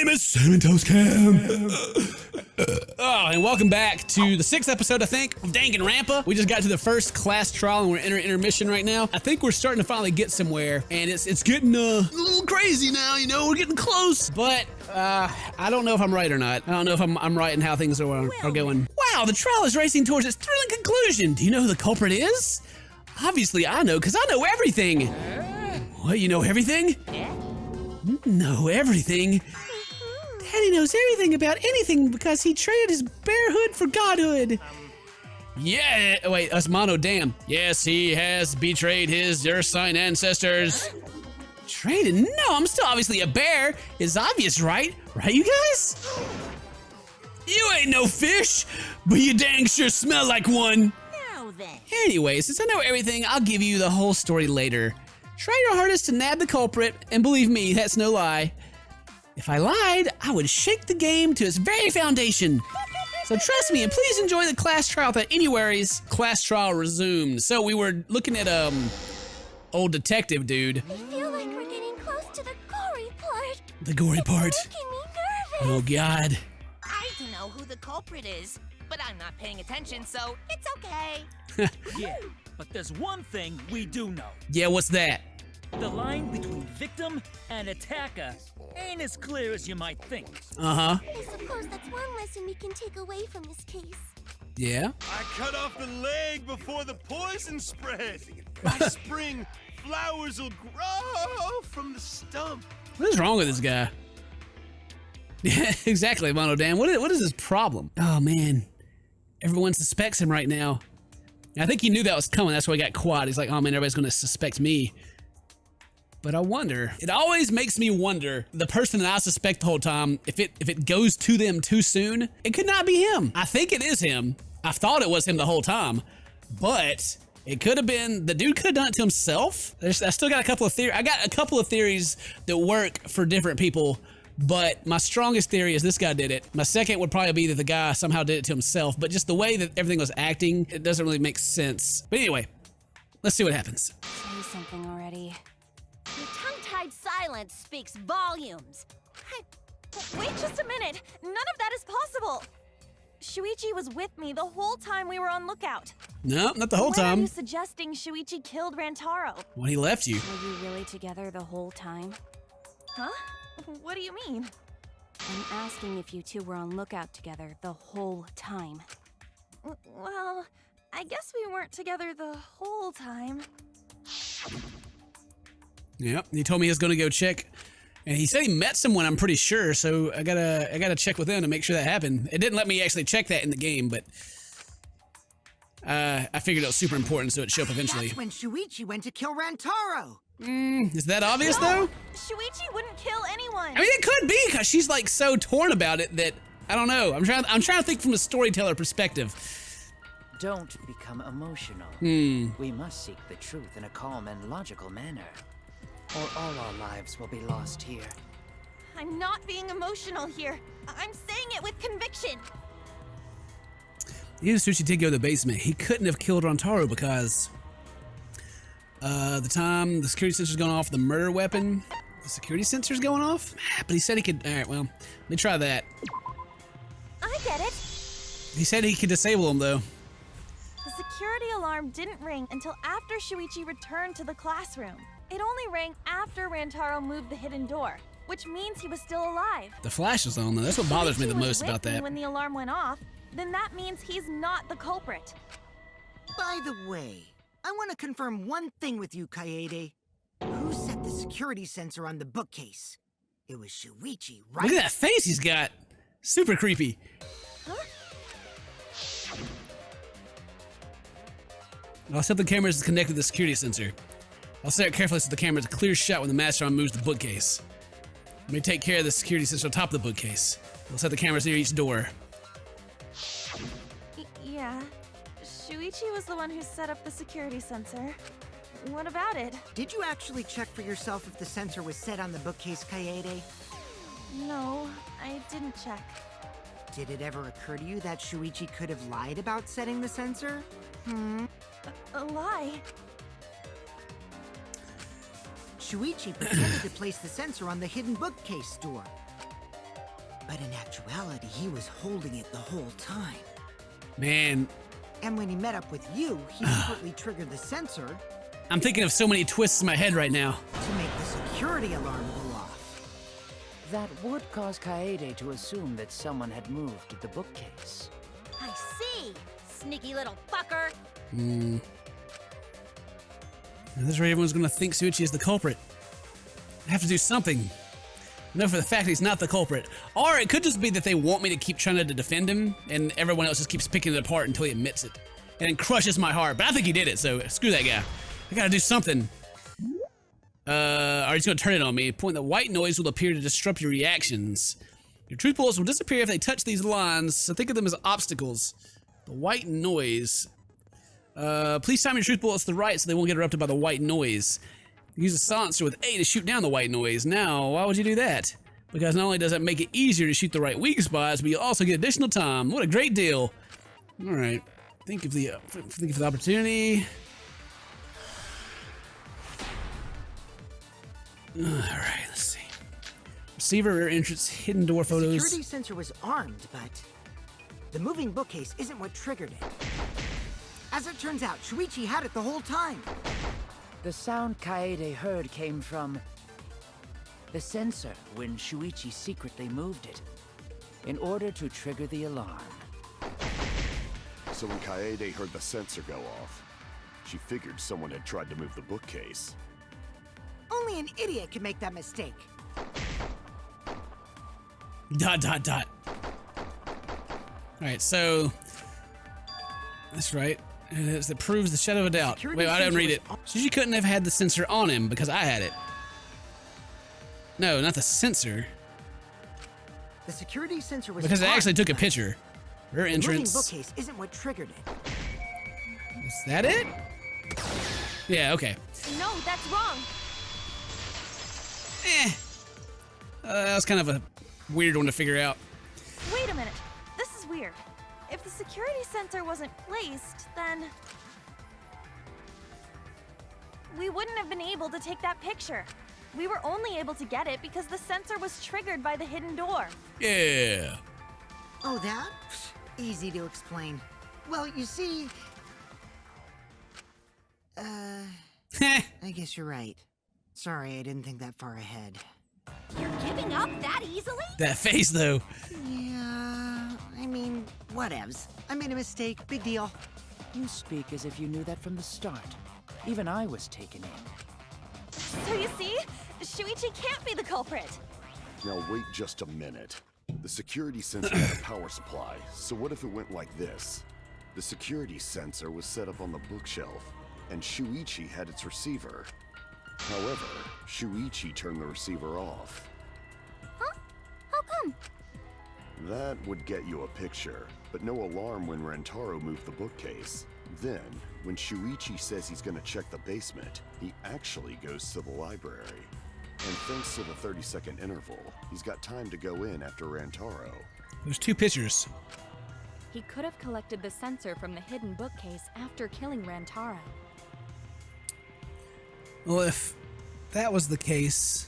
name is CinnamonToastKen. And welcome back to the 6th episode, I think, of Danganronpa. We just got to the first class trial and we're in intermission right now. I think we're starting to finally get somewhere, and it's getting a little crazy now, you know, we're getting close. But I don't know if I'm right or not. I don't know if I'm right in how things are going. Wow, the trial is racing towards its thrilling conclusion. Do you know who the culprit is? Obviously I know, because I know everything. What, you know everything? Know everything? Daddy knows everything about anything because he traded his bearhood for godhood. Yeah, wait, that's Mono, damn. Yes, he has betrayed his Ursine ancestors. Traded? No, I'm still obviously a bear. It's obvious, right? Right, you guys? You ain't no fish, but you dang sure smell like one. Now then. Anyway, since I know everything, I'll give you the whole story later. Try your hardest to nab the culprit, and believe me, that's no lie. If I lied, I would shake the game to its very foundation. So trust me, and please enjoy the class trial without any worries. Class trial resumed. So we were looking at, old detective dude. I feel like we're getting close to the gory part. The gory part. It's making me nervous. Oh, God. I don't know who the culprit is, but I'm not paying attention, so it's okay. Yeah, but there's one thing we do know. Yeah, what's that? The line between victim and attacker ain't as clear as you might think. Uh-huh. I suppose that's one lesson we can take away from this case. Yeah? I cut off the leg before the poison spread. By spring, flowers will grow from the stump. What is wrong with this guy? Yeah, exactly, Mono Dan. What is his problem? Oh, man. Everyone suspects him right now. I think he knew that was coming. That's why he got quiet. He's like, oh, man, everybody's going to suspect me. But I wonder, it always makes me wonder, the person that I suspect the whole time, if it goes to them too soon, it could not be him. I think it is him. I thought it was him the whole time, but it could have been, the dude could have done it to himself. I still got a couple of theories. I got a couple of theories that work for different people, but my strongest theory is this guy did it. My second would probably be that the guy somehow did it to himself, but just the way that everything was acting, it doesn't really make sense. But anyway, let's see what happens. Say something already. Your tongue-tied silence speaks volumes. Wait just a minute! None of that is possible! Shuichi was with me the whole time we were on lookout. No, not the whole When are time. you suggesting Shuichi killed Rantaro? When he left you. Were you really together the whole time? Huh? What do you mean? I'm asking if you two were on lookout together the whole time. Well, I guess we weren't together the whole time. Yep, he told me he was gonna go check, and he said he met someone, I'm pretty sure, so I gotta check with him to make sure that happened. It didn't let me actually check that in the game, but I figured it was super important, so it'd show up eventually. That's when Shuichi went to kill Rantaro. Is that obvious though? Shuichi wouldn't kill anyone! I mean, it could be, because she's like so torn about it that, I don't know, I'm trying to think from a storyteller perspective. Don't become emotional. We must seek the truth in a calm and logical manner, or all our lives will be lost here. I'm not being emotional here. I'm saying it with conviction. Even if Sushi did go to the basement, he couldn't have killed Rantaro because the time the security sensor's going off, the murder weapon, the security sensor's going off? But he said he could, all right, well, let me try that. I get it. He said he could disable him though. The security alarm didn't ring until after Shuichi returned to the classroom. It only rang after Rantaro moved the hidden door, which means he was still alive. The flash is on though, that's what bothers me the Shuichi was most about with me that. When the alarm went off, then that means he's not the culprit. By the way, I want to confirm one thing with you, Kaede. Who set the security sensor on the bookcase? It was Shuichi, right? Look at that face he's got. Super creepy. Huh? I'll set the cameras is connected to the security sensor. I'll set it carefully so the camera's a clear shot when the mastermind moves the bookcase. Let me take care of the security sensor on top of the bookcase. We'll set the cameras near each door. Yeah. Shuichi was the one who set up the security sensor. What about it? Did you actually check for yourself if the sensor was set on the bookcase, Kaede? No, I didn't check. Did it ever occur to you that Shuichi could have lied about setting the sensor? A lie? Shuichi pretended to place the sensor on the hidden bookcase door. But in actuality, he was holding it the whole time. Man, And when he met up with you, he secretly triggered the sensor I'm thinking of so many twists in my head right now. to make the security alarm go off. That would cause Kaede to assume that someone had moved the bookcase. I see. Sneaky little fucker. At this rate, everyone's gonna think Shuichi is the culprit. I have to do something. I know for the fact he's not the culprit. Or it could just be that they want me to keep trying to defend him, and everyone else just keeps picking it apart until he admits it. And it crushes my heart. But I think he did it, so screw that guy. I gotta do something. Or he's gonna turn it on me. Point the white noise will appear to disrupt your reactions. Your truth bullets will disappear if they touch these lines, so think of them as obstacles. The white noise. Please time your truth bullets to the right so they won't get interrupted by the white noise. Use a silencer with A to shoot down the white noise. Now, why would you do that? Because not only does that make it easier to shoot the right weak spots, but you'll also get additional time. What a great deal. All right, think of the opportunity. All right, let's see. Receiver, rear entrance, hidden door The photos. security sensor was armed, but the moving bookcase isn't what triggered it. As it turns out, Shuichi had it the whole time. The sound Kaede heard came from the sensor when Shuichi secretly moved it in order to trigger the alarm. So when Kaede heard the sensor go off, she figured someone had tried to move the bookcase. Only an idiot could make that mistake. ... All right, so that's right. It proves the shadow of a doubt. Security Wait, I didn't sensor read it. was She couldn't have had the sensor on him because I had it. No, not the sensor. The security sensor was Because I armed, actually took a but picture. Rear the moving entrance. bookcase isn't what triggered it. Is that it? Yeah, okay. No, that's wrong. That was kind of a weird one to figure out. Wait a minute. This is weird. If the security sensor wasn't placed, then we wouldn't have been able to take that picture. We were only able to get it because the sensor was triggered by the hidden door. Yeah. Oh, that? Easy to explain. Well, you see... I guess you're right. Sorry, I didn't think that far ahead. You're giving up that easily? That face, though. Yeah, I mean, whatevs. I made a mistake, big deal. You speak as if you knew that from the start. Even I was taken in. So you see, Shuichi can't be the culprit. Now wait just a minute. The security sensor had a power supply, so what if it went like this? The security sensor was set up on the bookshelf, and Shuichi had its receiver. However, Shuichi turned the receiver off. Huh? How come? That would get you a picture, but no alarm when Rantaro moved the bookcase. Then, when Shuichi says he's gonna check the basement, he actually goes to the library. And thanks to the 30-second interval, he's got time to go in after Rantaro. There's two pictures. He could have collected the sensor from the hidden bookcase after killing Rantaro. Well, if that was the case,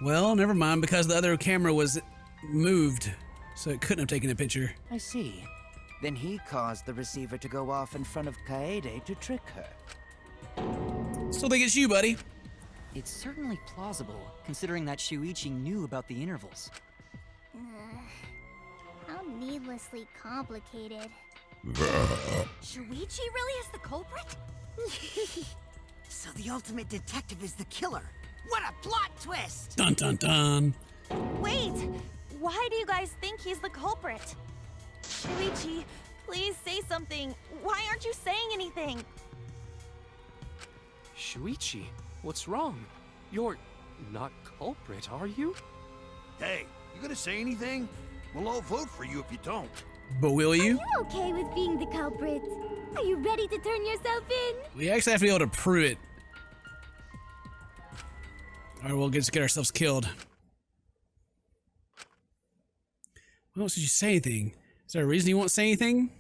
well, never mind, because the other camera was moved, so it couldn't have taken a picture. I see. Then he caused the receiver to go off in front of Kaede to trick her. Still think it's you, buddy. It's certainly plausible, considering that Shuichi knew about the intervals. How needlessly complicated. Shuichi really is the culprit? So the ultimate detective is the killer. What a plot twist! Dun dun dun. Wait! Why do you guys think he's the culprit? Shuichi, please say something. Why aren't you saying anything? Shuichi, what's wrong? You're not culprit, are you? Hey, you gonna say anything? We'll all vote for you if you don't. But will you? Are you okay with being the culprit? Are you ready to turn yourself in? We actually have to be able to prove it. Or we'll just get ourselves killed. Why else did you say anything? Is there a reason you won't say anything?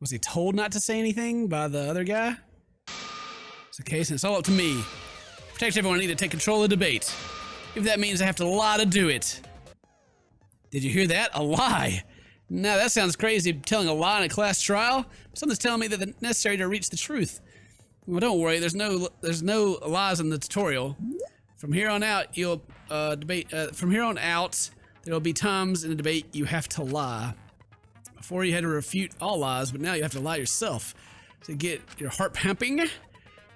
Was he told not to say anything by the other guy? It's the case, and it's all up to me. To protect everyone, I need to take control of the debate. if that means I have to lie to do it. Did you hear that? A lie. Now that sounds crazy, telling a lie in a class trial. Something's telling me that it's necessary to reach the truth. Well, don't worry. There's no lies in the tutorial. From here on out, you'll from here on out, there will be times in the debate you have to lie. Before you had to refute all lies, but now you have to lie yourself to get your heart pumping.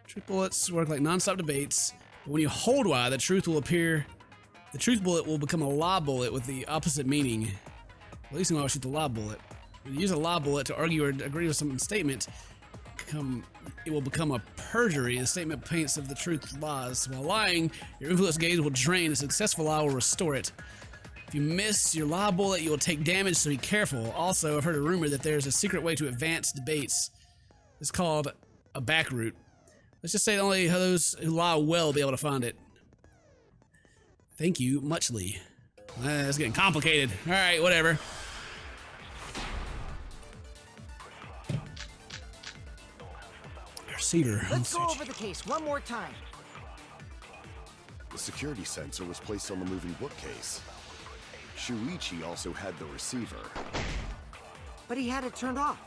Truth bullets work like non-stop debates. But when you hold lie, the truth will appear. The truth bullet will become a lie bullet with the opposite meaning. At least I'll shoot the lie bullet. When you use a lie bullet to argue or agree with some statement, it will become a perjury. The statement paints of the truth lies. While lying, your influence gauge will drain. A successful lie will restore it. If you miss your lie bullet, you will take damage, so be careful. Also, I've heard a rumor that there's a secret way to advance debates. It's called a back route. Let's just say only those who lie well will be able to find it. Thank you muchly. It's getting complicated. All right, whatever. Receiver. Let's go over the case one more time. The security sensor was placed on the moving bookcase. Shuichi also had the receiver. But he had it turned off.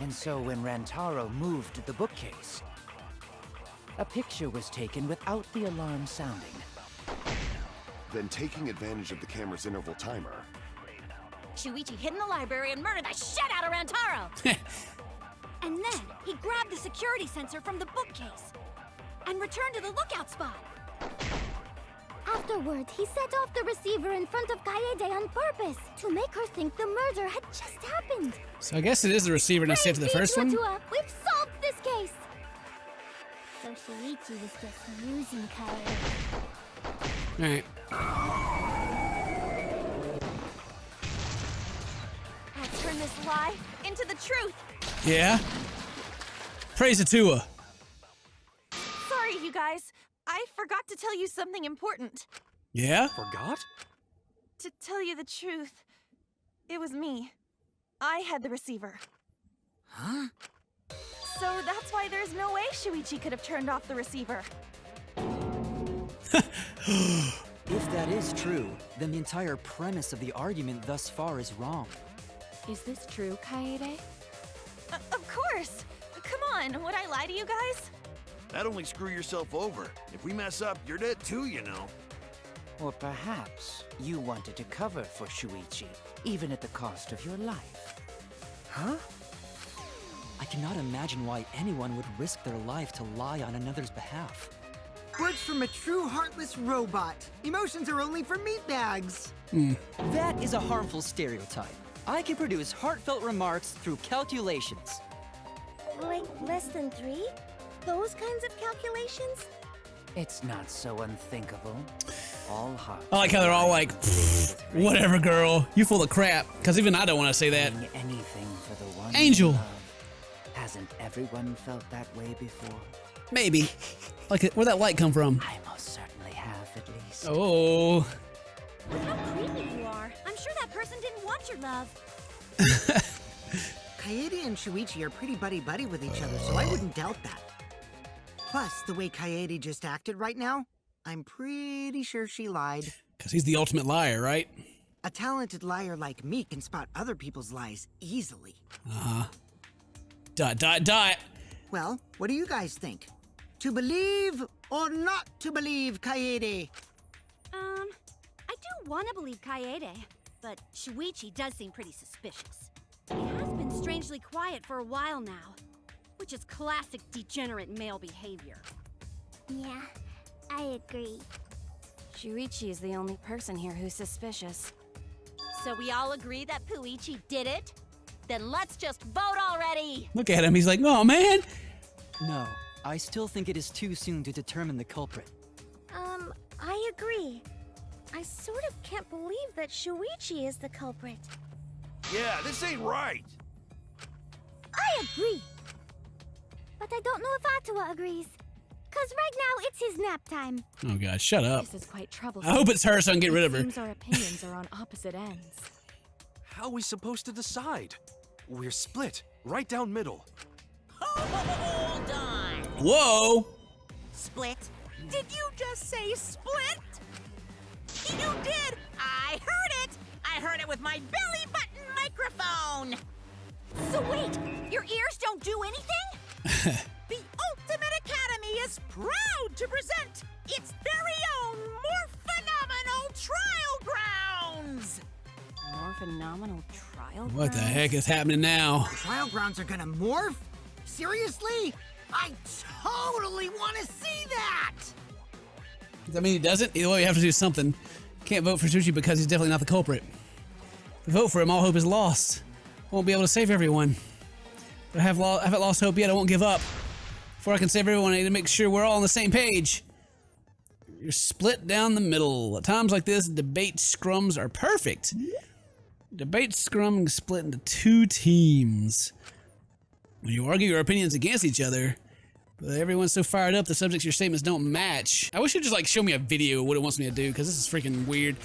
And so when Rantaro moved the bookcase, a picture was taken without the alarm sounding. Then, taking advantage of the camera's interval timer, Shuichi hid in the library and murdered the shit out of Rantaro! And then he grabbed the security sensor from the bookcase and returned to the lookout spot. Afterward, he set off the receiver in front of Kaede on purpose to make her think the murder had just happened. So I guess it is the receiver and I saved to the first one? We've solved this case! So Shuichi was just using Kaede. Alright. I'll turn this lie into the truth. Yeah? Praise it to her. Sorry, you guys. I forgot to tell you something important. Yeah? Forgot? To tell you the truth, it was me. I had the receiver. Huh? So that's why there's no way Shuichi could have turned off the receiver. If that is true, then the entire premise of the argument thus far is wrong. Is this true, Kaede? Of course! Come on, would I lie to you guys? That'd only screw yourself over. If we mess up, you're dead too, you know. Or perhaps you wanted to cover for Shuichi, even at the cost of your life. Huh? I cannot imagine why anyone would risk their life to lie on another's behalf. Words from a true heartless robot. Emotions are only for meatbags. That is a harmful stereotype. I can produce heartfelt remarks through calculations. Like less than 3? Those kinds of calculations? It's not so unthinkable. All hearts. I like how they're all like, whatever, girl. You full of crap. Because even I don't want to say that. Doing anything for the one Angel. you love. Hasn't everyone felt that way before? Maybe. Like, where'd that light come from? I most certainly have, at least. Oh. How creepy you are. I'm sure that person didn't want your love. Kaede and Shuichi are pretty buddy-buddy with each other, so I wouldn't doubt that. Plus, the way Kaede just acted right now, I'm pretty sure she lied. Because he's the ultimate liar, right? A talented liar like me can spot other people's lies easily. Uh-huh. Dot, dot, dot. Well, what do you guys think? To believe or not to believe, Kaede? I do want to believe Kaede, but Shuichi does seem pretty suspicious. He has been strangely quiet for a while now, which is classic degenerate male behavior. Yeah, I agree. Shuichi is the only person here who's suspicious. So we all agree that Puichi did it? Then let's just vote already! Look at him. He's like, oh, man. No, I still think it is too soon to determine the culprit. I agree. I sort of can't believe that Shuichi is the culprit. Yeah, this ain't right. I agree. But I don't know if Atua agrees. 'Cause right now it's his nap time. Oh, God, shut up. This is quite troublesome. I hope it's her so I can get rid of her. It seems our opinions are on opposite ends. How are we supposed to decide? We're split, right down middle. Hold on. Whoa. Split? Did you just say split? You did! I heard it! I heard it with my belly button microphone! So wait, your ears don't do anything? The Ultimate Academy is proud to present its very own more phenomenal trial grounds! More phenomenal trial grounds? What the heck is happening now? Trial grounds are gonna morph? Seriously? I totally want to see that! Does that mean he doesn't? Either way, you have to do something. Can't vote for Shuichi because he's definitely not the culprit. If we vote for him, all hope is lost. Won't be able to save everyone. But I haven't lost hope yet. I won't give up. Before I can save everyone, I need to make sure we're all on the same page. You're split down the middle. At times like this, debate scrums are perfect. Debate scrum split into 2 teams. When you argue your opinions against each other, but everyone's so fired up, the subjects of your statements don't match. I wish you'd just like show me a video of what it wants me to do, because this is freaking weird.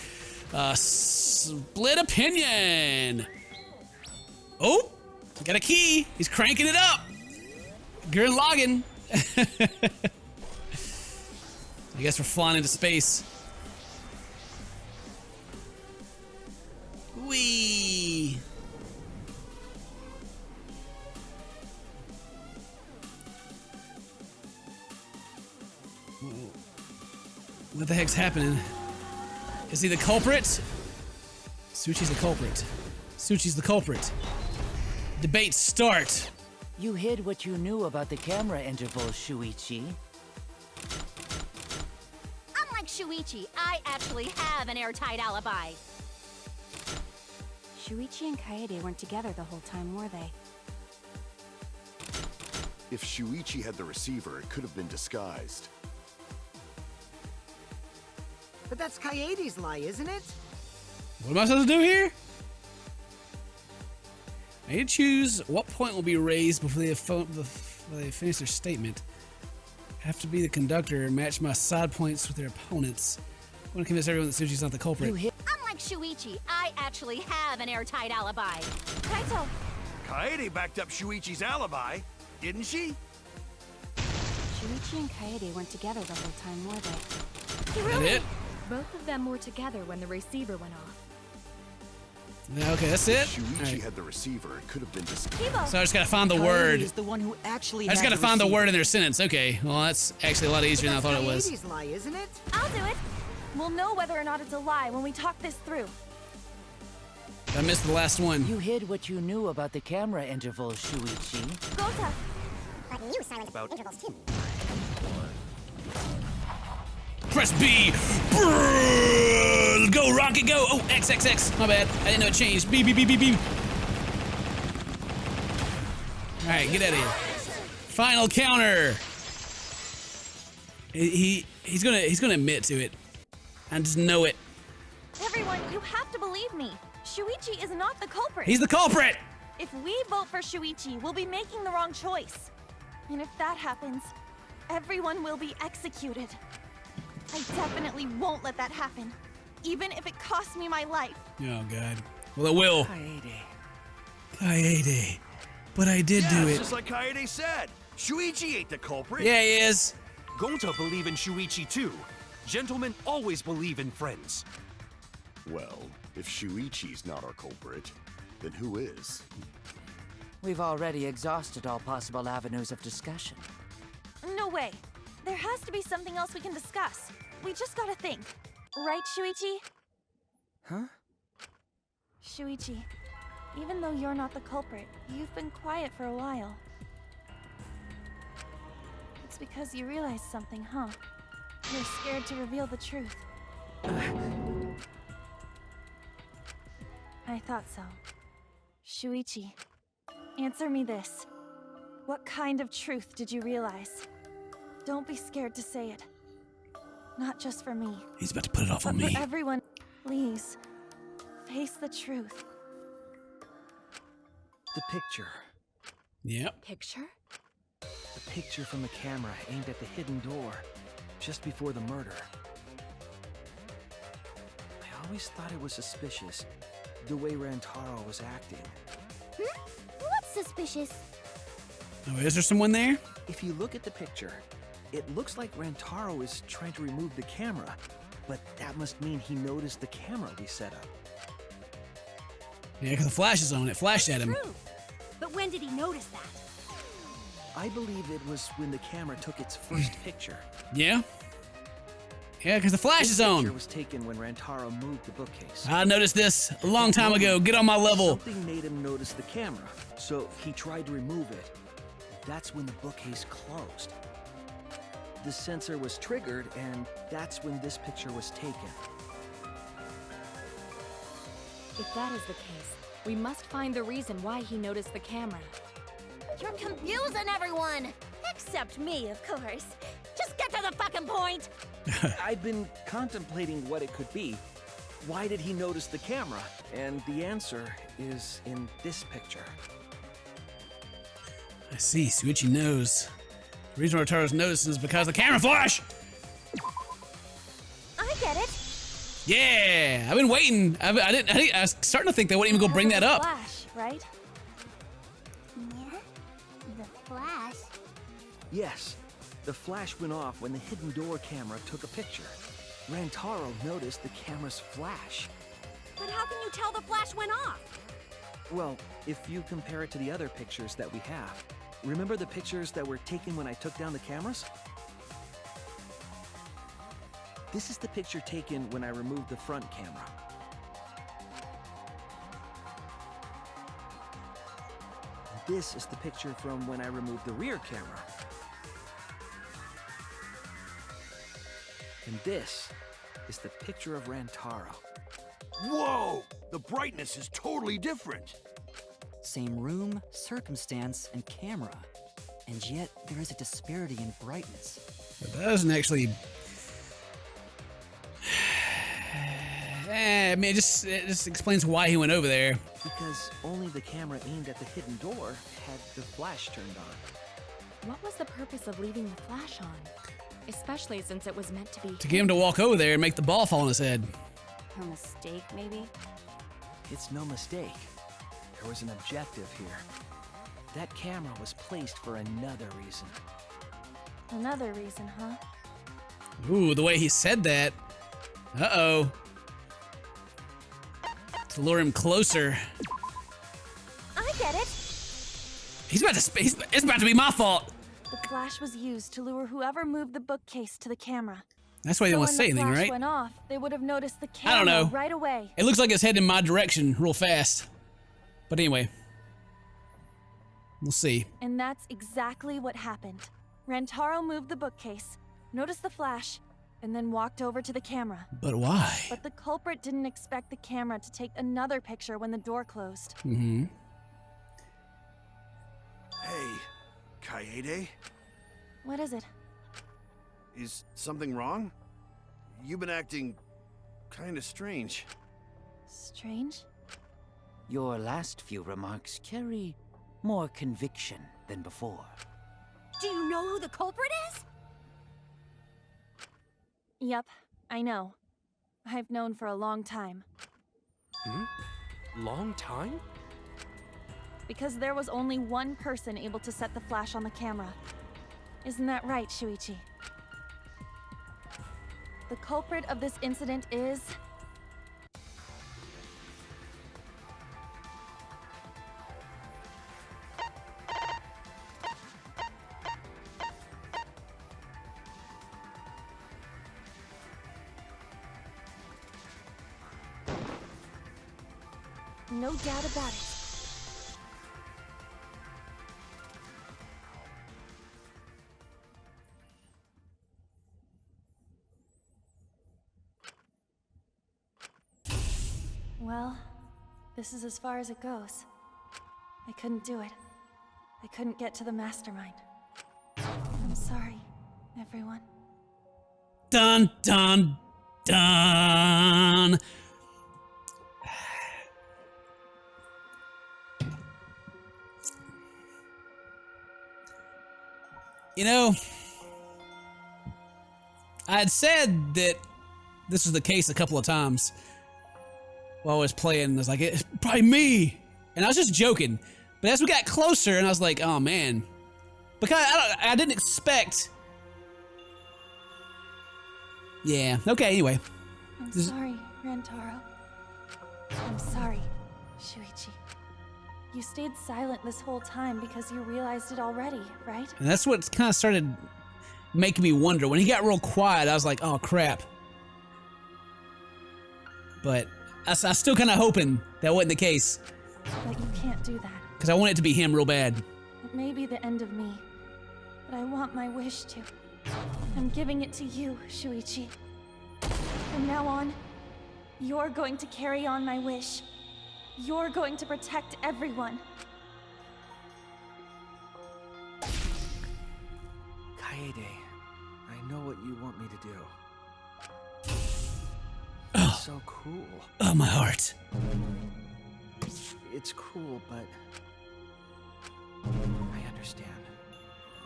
Split opinion. Oh, got a key. He's cranking it up. Gurren Lagann. I guess we're flying into space. Whee! What the heck's happening? Is he the culprit? Suchi's the culprit. Suchi's the culprit. Debate start. You hid what you knew about the camera intervals, Shuichi. Unlike Shuichi, I actually have an airtight alibi. Shuichi and Kaede weren't together the whole time, were they? If Shuichi had the receiver, it could have been disguised. But that's Kaede's lie, isn't it? What am I supposed to do here? I need to choose what point will be raised before they finish their statement. Have to be the conductor and match my side points with their opponents. I want to convince everyone that Suchi's not the culprit. Unlike Shuichi, I actually have an airtight alibi. Kaito, Kaede backed up Shuichi's alibi, didn't she? Shuichi and Kaede weren't together the whole time, were they? Is that it? Both of them were together when the receiver went off. Yeah, okay, that's it. If Shuichi Right. had the receiver, it could have been disguised. So I just gotta find the Kaede word. is the one who actually I just had gotta the find the receiver. word in their sentence. Okay, well that's actually a lot easier than I thought it was. Kaede's lie, isn't it? I'll do it. We'll know whether or not it's a lie when we talk this through. I missed the last one. You hid what you knew about the camera intervals, Shuichi. Gota, But you silenced intervals too. Press B. Brrr, go rocket, go. Oh, XXX. My bad. I didn't know it changed. B B B B B. All right, get out of here. Final counter. He's gonna admit to it. I just know it. everyone, you have to believe me. Shuichi is not the culprit. He's the culprit. If we vote for Shuichi, we'll be making the wrong choice. And if that happens, everyone will be executed. I definitely won't let that happen, even if it costs me my life. Oh God. Well, it will. Kaede. Kaede. But I did do it. Just like Kaede said. Shuichi ain't the culprit. Yeah, he is. Gota believe in Shuichi too. Gentlemen always believe in friends. Well, if Shuichi's not our culprit, then who is? We've already exhausted all possible avenues of discussion. No way. There has to be something else we can discuss. We just gotta think. Right, Shuichi? Huh? Shuichi, even though you're not the culprit, you've been quiet for a while. It's because you realized something, huh? You're scared to reveal the truth. I thought so. Shuichi, answer me this. What kind of truth did you realize? Don't be scared to say it. Not just for me. He's about to put it off But on me. for everyone, please, face the truth. The picture. Yep. Picture? The picture from the camera aimed at the hidden door, just before the murder. I always thought it was suspicious, the way Rantaro was acting. What's suspicious? Oh, is there someone there? If you look at the picture, It looks like Rantaro is trying to remove the camera, but that must mean he noticed the camera we set up. Yeah, because the flash is on. It flashed at him. True. But when did he notice that? I believe it was when the camera took its first picture. Yeah? Yeah, because the flash is This on. picture was taken when Rantaro moved the bookcase. I noticed this a long time ago. Get on my level. Something made him notice the camera, so he tried to remove it. That's when the bookcase closed. The sensor was triggered, and that's when this picture was taken. If that is the case, we must find the reason why he noticed the camera. You're confusing everyone! Except me, of course. Just get to the fucking point! I've been contemplating what it could be. Why did he notice the camera? And the answer is in this picture. I see. Shuichi knows. The reason Rantaro's noticing is because of the camera flash. I get it. Yeah, I've been waiting. I was starting to think they wouldn't even go bring that up. Flash, right? Yeah? The flash? Yes, the flash went off when the hidden door camera took a picture. Rantaro noticed the camera's flash. But how can you tell the flash went off? Well, if you compare it to the other pictures that we have, remember the pictures that were taken when I took down the cameras? This is the picture taken when I removed the front camera. This is the picture from when I removed the rear camera. And this is the picture of Rantaro. Whoa! The brightness is totally different. Same room, circumstance, and camera. And yet, there is a disparity in brightness. But that doesn't actually... I mean, it just explains why he went over there. Because only the camera aimed at the hidden door had the flash turned on. What was the purpose of leaving the flash on? Especially since it was meant to be... To get him to walk over there and make the ball fall on his head. A mistake, maybe? It's no mistake. There was an objective here. That camera was placed for another reason. Another reason, huh? Ooh, the way he said that. Uh-oh. To lure him closer. I get it. It's about to be my fault. The flash was used to lure whoever moved the bookcase to the camera. That's why he didn't want to say anything, When the right? flash went off, they would have noticed the camera I don't know. right away. It looks like it's heading in my direction real fast. But anyway. We'll see. And that's exactly what happened. Rantaro moved the bookcase, noticed the flash, and then walked over to the camera. But why? But the culprit didn't expect the camera to take another picture when the door closed. Mm-hmm. Hey, Kaede? What is it? Is something wrong? You've been acting kinda strange. Strange? Your last few remarks carry more conviction than before. Do you know who the culprit is? Yep, I know. I've known for a long time. Long time? Because there was only one person able to set the flash on the camera. Isn't that right, Shuichi? The culprit of this incident is... No doubt about it. Well, this is as far as it goes. I couldn't do it. I couldn't get to the mastermind. I'm sorry, everyone. Dun, dun, dun. You know, I had said that this was the case a couple of times while I was playing. I was like, it's probably me. And I was just joking. But as we got closer, and I was like, oh man. Because I didn't expect Yeah. Okay. Anyway. I'm sorry, Rantaro. I'm sorry, Shuichi. You stayed silent this whole time because you realized it already, right? And that's what kind of started making me wonder. When he got real quiet, I was like, oh crap. But I still kind of hoping that wasn't the case. But you can't do that. Because I want it to be him real bad. It may be the end of me, but I want my wish to. I'm giving it to you, Shuichi. From now on, you're going to carry on my wish. You're going to protect everyone. Kaede, I know what you want me to do. It's so cruel. Oh, my heart. It's cruel, but I understand.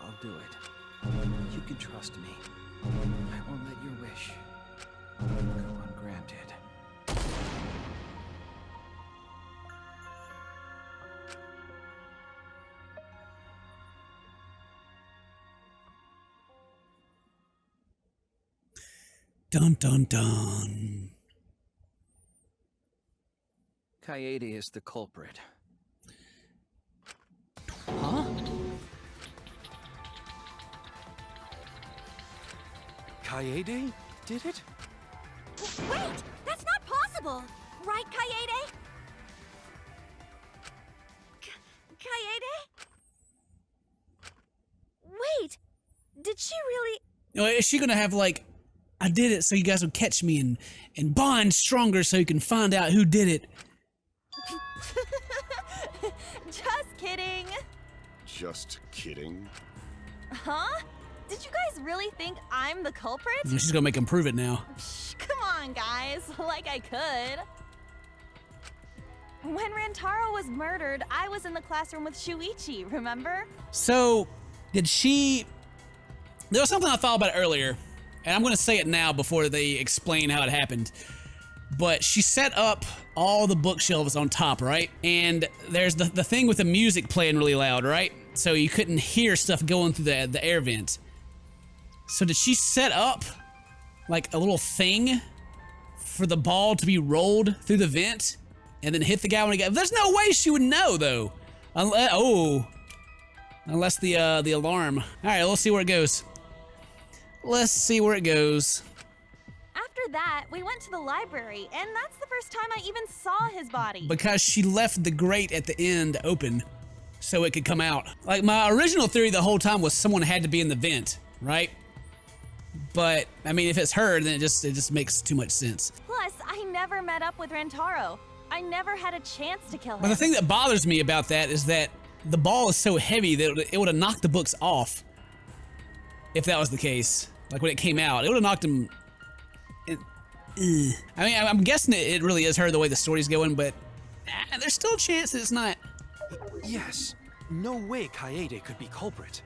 I'll do it. You can trust me. I won't let your wish go ungranted. Dun dun dun. Kaede is the culprit. Huh? Kaede did it? Wait! That's not possible! Right, Kaede? Kaede? Wait! Did she really... You know, is she gonna have like, I did it so you guys would catch me and bond stronger so you can find out who did it? Just kidding. Just kidding. Huh? Did you guys really think I'm the culprit? She's gonna make him prove it now. Psh, come on, guys. Like I could. When Rantaro was murdered, I was in the classroom with Shuichi, remember? So, did she... There was something I thought about earlier, and I'm gonna say it now before they explain how it happened. But she set up all the bookshelves on top, right? And there's the thing with the music playing really loud, right? So you couldn't hear stuff going through the air vent. So did she set up like a little thing for the ball to be rolled through the vent and then hit the guy when he got... There's no way she would know though. Unless the alarm. All right, let's see where it goes. Let's see where it goes. After that, we went to the library, and that's the first time I even saw his body. Because she left the grate at the end open so it could come out. Like, my original theory the whole time was someone had to be in the vent, right? But, I mean, if it's her, then it just makes too much sense. Plus, I never met up with Rantaro. I never had a chance to kill him. But the thing that bothers me about that is that the ball is so heavy that it would have knocked the books off if that was the case. Like, when it came out, it would have knocked him... I mean, I'm guessing it really is her the way the story's going, but there's still a chance that it's not. Yes. No way Kaede could be culprit.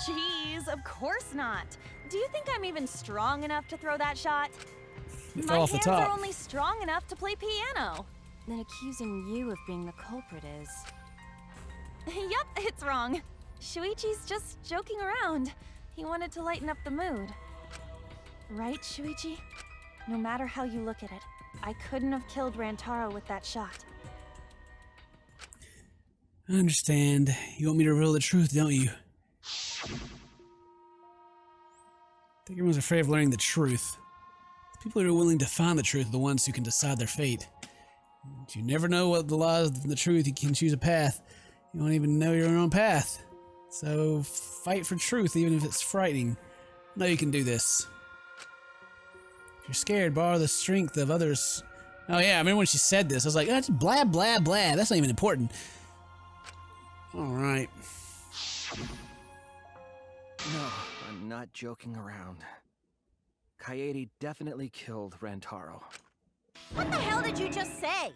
Jeez, of course not. Do you think I'm even strong enough to throw that shot? It My fell off the hands top. are only strong enough to play piano. Then accusing you of being the culprit is... Yep, it's wrong. Shuichi's just joking around. He wanted to lighten up the mood. Right, Shuichi? No matter how you look at it, I couldn't have killed Rantaro with that shot. I understand. You want me to reveal the truth, don't you? I think everyone's afraid of learning the truth. The people who are willing to find the truth are the ones who can decide their fate. If you never know what the lies of the truth, you can choose a path. You don't even know your own path. So fight for truth, even if it's frightening. I know you can do this. If you're scared, borrow the strength of others. Oh yeah, I remember when she said this, I was like, oh, it's blah, blah, blah. That's not even important. All right. No, I'm not joking around. Kaede definitely killed Rantaro. What the hell did you just say?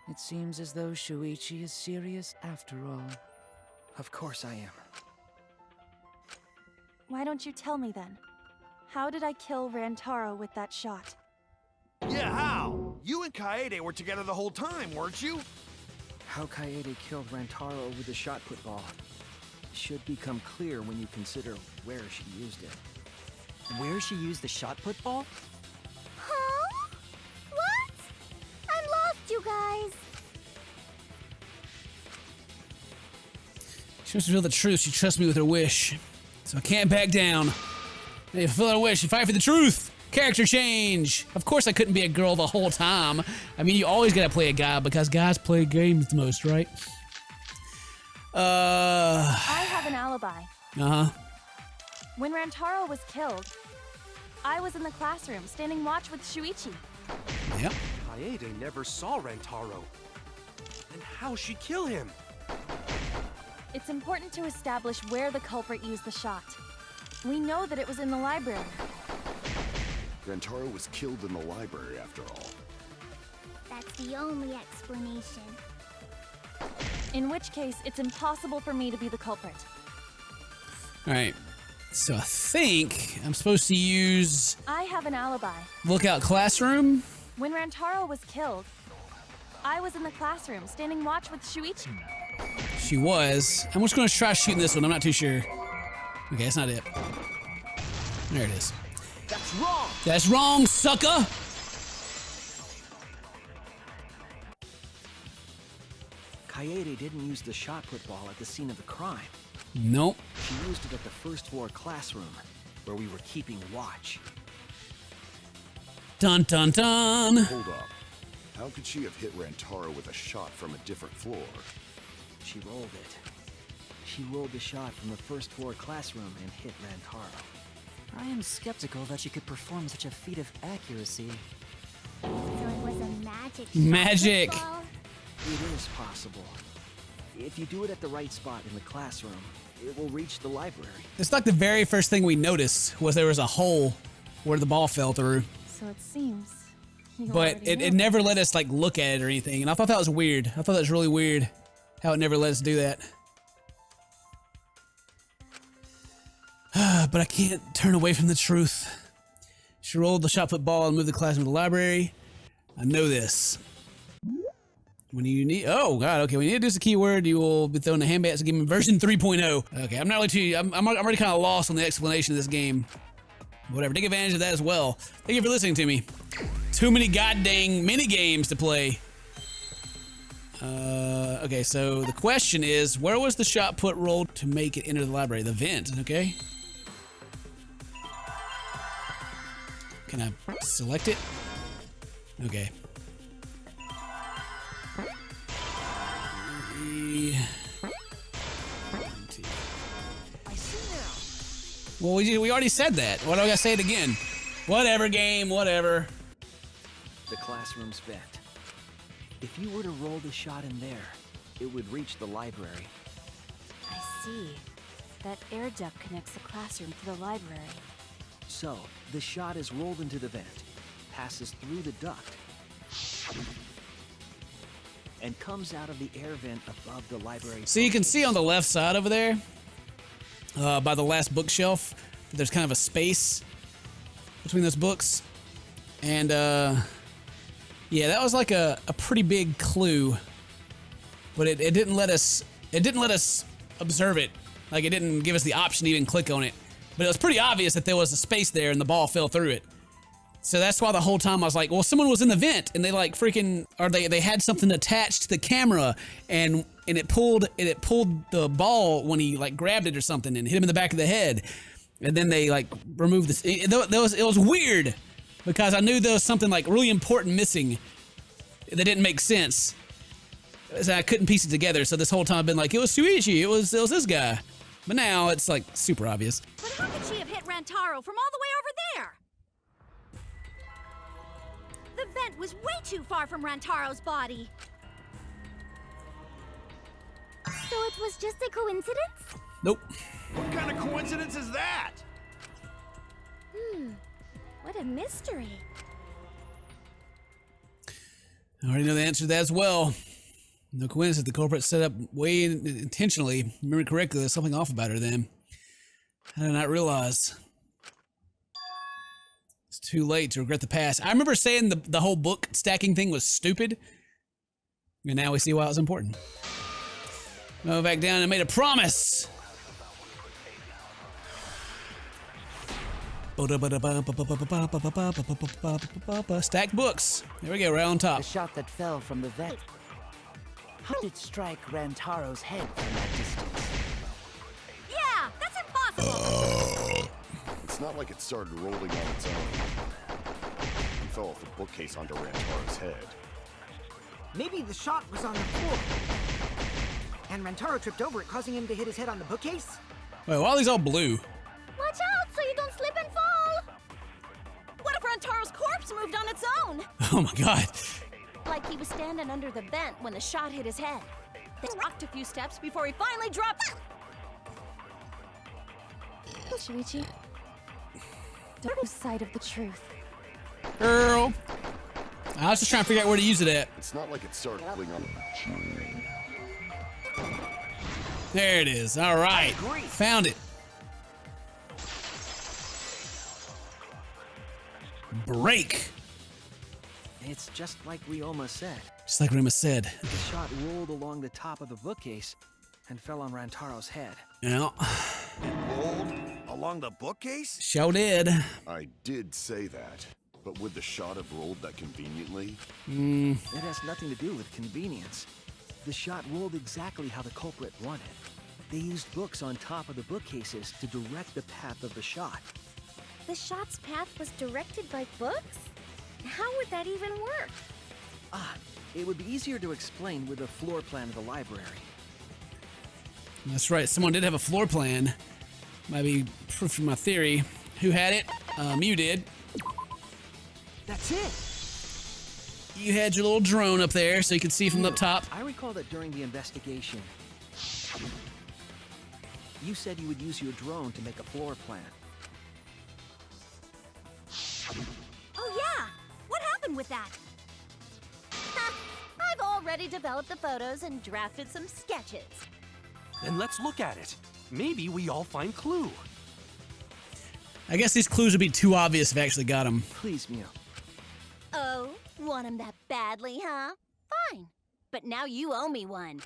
It seems as though Shuichi is serious after all. Of course I am. Why don't you tell me then? How did I kill Rantaro with that shot? Yeah, how? You and Kaede were together the whole time, weren't you? How Kaede killed Rantaro with the shot put ball should become clear when you consider where she used it. Where she used the shot put ball? Huh? What? I'm lost, you guys. She wants to feel the truth. She trusts me with her wish. So I can't back down. If I fulfill her wish, you fight for the truth. Character change. Of course I couldn't be a girl the whole time. I mean, you always gotta play a guy because guys play games the most, right? I have an alibi. Uh-huh. When Rantaro was killed, I was in the classroom standing watch with Shuichi. Yep. Kaede never saw Rantaro. Then how'd she kill him? It's important to establish where the culprit used the shot. We know that it was in the library. Rantaro was killed in the library after all. That's the only explanation. In which case, it's impossible for me to be the culprit. All right. So I think I'm supposed to use I have an alibi. Lookout Classroom. When Rantaro was killed, I was in the classroom standing watch with Shuichi. She was. I'm just going to try shooting this one. I'm not too sure. Okay, that's not it. There it is. That's wrong! That's wrong, sucker! Kaede didn't use the shot put ball at the scene of the crime. Nope. She used it at the first floor classroom, where we were keeping watch. Dun dun dun! Hold up. How could she have hit Rantaro with a shot from a different floor? She rolled it. She rolled the shot from the first floor classroom and hit Rantaro. I am skeptical that she could perform such a feat of accuracy. So it was a magic shot Magic. football? It is possible. If you do it at the right spot in the classroom, it will reach the library. It's like the very first thing we noticed was there was a hole where the ball fell through. So it seems. You But already it knew. never let us like look at it or anything. And I thought that was weird. I thought that was really weird how it never let us do that. But I can't turn away from the truth. She rolled the shot put ball and moved the classroom to the library. I know this. When you need, oh god, okay. When you introduce a keyword, you will be thrown a handbats and give him version 3.0. Okay, I'm not really too. I'm already kind of lost on the explanation of this game. Whatever, take advantage of that as well. Thank you for listening to me. Too many goddamn mini games to play. Okay, so the question is, where was the shot put rolled to make it enter the library? The vent, okay. Can I select it? Okay. I see now. Well, we already said that. Why do I gotta say it again? Whatever, game, whatever. The classroom's vent. If you were to roll the shot in there, it would reach the library. I see. That air duct connects the classroom to the library. So, the shot is rolled into the vent, passes through the duct, and comes out of the air vent above the library. So you can see on the left side over there, by the last bookshelf, there's kind of a space between those books. And yeah, that was like a pretty big clue. But it didn't let us observe it. Like it didn't give us the option to even click on it. But it was pretty obvious that there was a space there and the ball fell through it. So that's why the whole time I was like, well, someone was in the vent and they like freaking, or they had something attached to the camera and it pulled the ball when he like grabbed it or something and hit him in the back of the head. And then they like removed this. It was weird because I knew there was something like really important missing that didn't make sense. So I couldn't piece it together. So this whole time I've been like, it was Shuichi, it was this guy. But now it's like super obvious. But how could she have hit Rantaro from all the way over there? The vent was way too far from Rantaro's body. So it was just a coincidence? Nope. What kind of coincidence is that? What a mystery. I already know the answer to that as well. No coincidence, the culprit set up way intentionally. Remember correctly, there's something off about her then. I did not realize. It's too late to regret the past. I remember saying the whole book stacking thing was stupid. And now we see why it was important. Go back down and made a promise. Stacked books. There we go, right on top. The shot that fell from the vent. How did it strike Rantaro's head from that distance? Yeah, that's impossible! It's not like it started rolling on its own. He fell off the bookcase onto Rantaro's head. Maybe the shot was on the floor. And Rantaro tripped over it, causing him to hit his head on the bookcase? Wait, why are these all blue? Watch out so you don't slip and fall! What if Rantaro's corpse moved on its own? Oh my god. Like he was standing under the vent when the shot hit his head. Then rocked a few steps before he finally dropped. Shuichi, don't lose sight of the truth. Girl. I was just trying to figure out where to use it at. It's not like it started rolling on. There it is. All right. Found it. Break. It's just like Ryoma said. Just like Rima said. The shot rolled along the top of the bookcase and fell on Rantaro's head. Yeah. It rolled along the bookcase? Show did. I did say that. But would the shot have rolled that conveniently? It has nothing to do with convenience. The shot rolled exactly how the culprit wanted. They used books on top of the bookcases to direct the path of the shot. The shot's path was directed by books? How would that even work? It would be easier to explain with a floor plan of the library. That's right. Someone did have a floor plan. Might be proof of my theory. Who had it? You did. That's it! You had your little drone up there so you could see from up top. I recall that during the investigation, you said you would use your drone to make a floor plan. Oh yeah! What happened with that? I've already developed the photos and drafted some sketches. Then let's look at it. Maybe we all find clue. I guess these clues would be too obvious if I actually got them. Please, Mio. Oh, want him that badly, huh? Fine. But now you owe me one.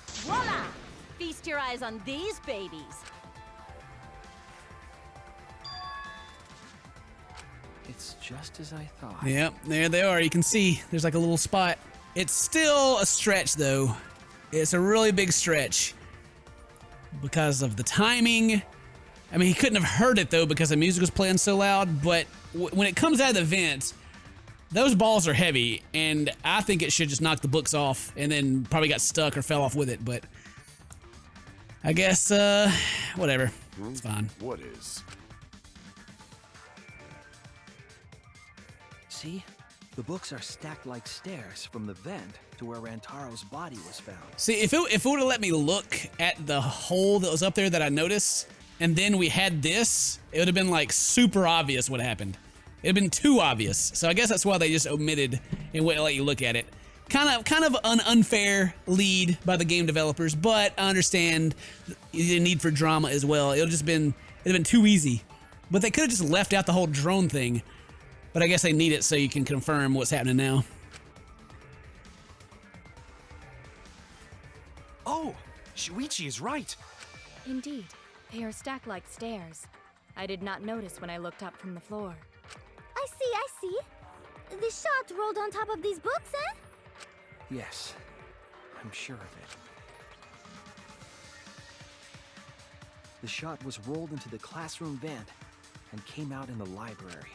Voila! Feast your eyes on these babies. It's just as I thought. Yep, there they are. You can see there's like a little spot. It's still a stretch though. It's a really big stretch because of the timing. I mean, he couldn't have heard it though because the music was playing so loud, but when it comes out of the vent, those balls are heavy, and I think it should just knock the books off and then probably got stuck or fell off with it, but I guess, whatever. It's fine. What is? See? The books are stacked like stairs from the vent to where Rantaro's body was found. See, if it would have let me look at the hole that was up there that I noticed, and then we had this, it would have been like super obvious what happened. It'd been too obvious. So I guess that's why they just omitted and wouldn't let you look at it. Kind of an unfair lead by the game developers, but I understand the need for drama as well. It'd have been too easy. But they could have just left out the whole drone thing. But I guess they need it so you can confirm what's happening now. Oh, Shuichi is right. Indeed, they are stacked like stairs. I did not notice when I looked up from the floor. I see. The shot rolled on top of these books, eh? Yes, I'm sure of it. The shot was rolled into the classroom vent and came out in the library.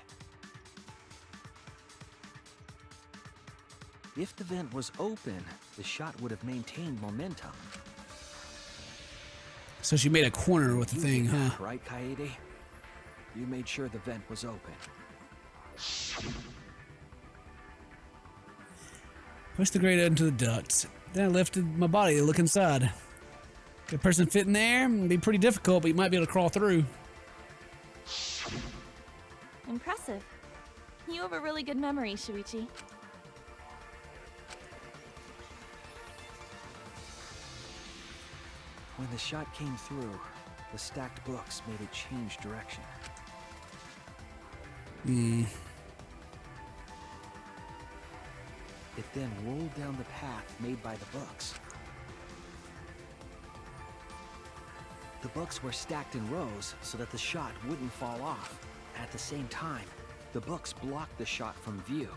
If the vent was open, the shot would have maintained momentum. So she made a corner with the thing, huh? Right, Kaede? You made sure the vent was open. Push the grate into the ducts. Then I lifted my body to look inside. Could a person fit in there? It'd be pretty difficult, but you might be able to crawl through. Impressive. You have a really good memory, Shuichi. When the shot came through, the stacked books made it change direction. It then rolled down the path made by the books. The books were stacked in rows so that the shot wouldn't fall off. At the same time, the books blocked the shot from view.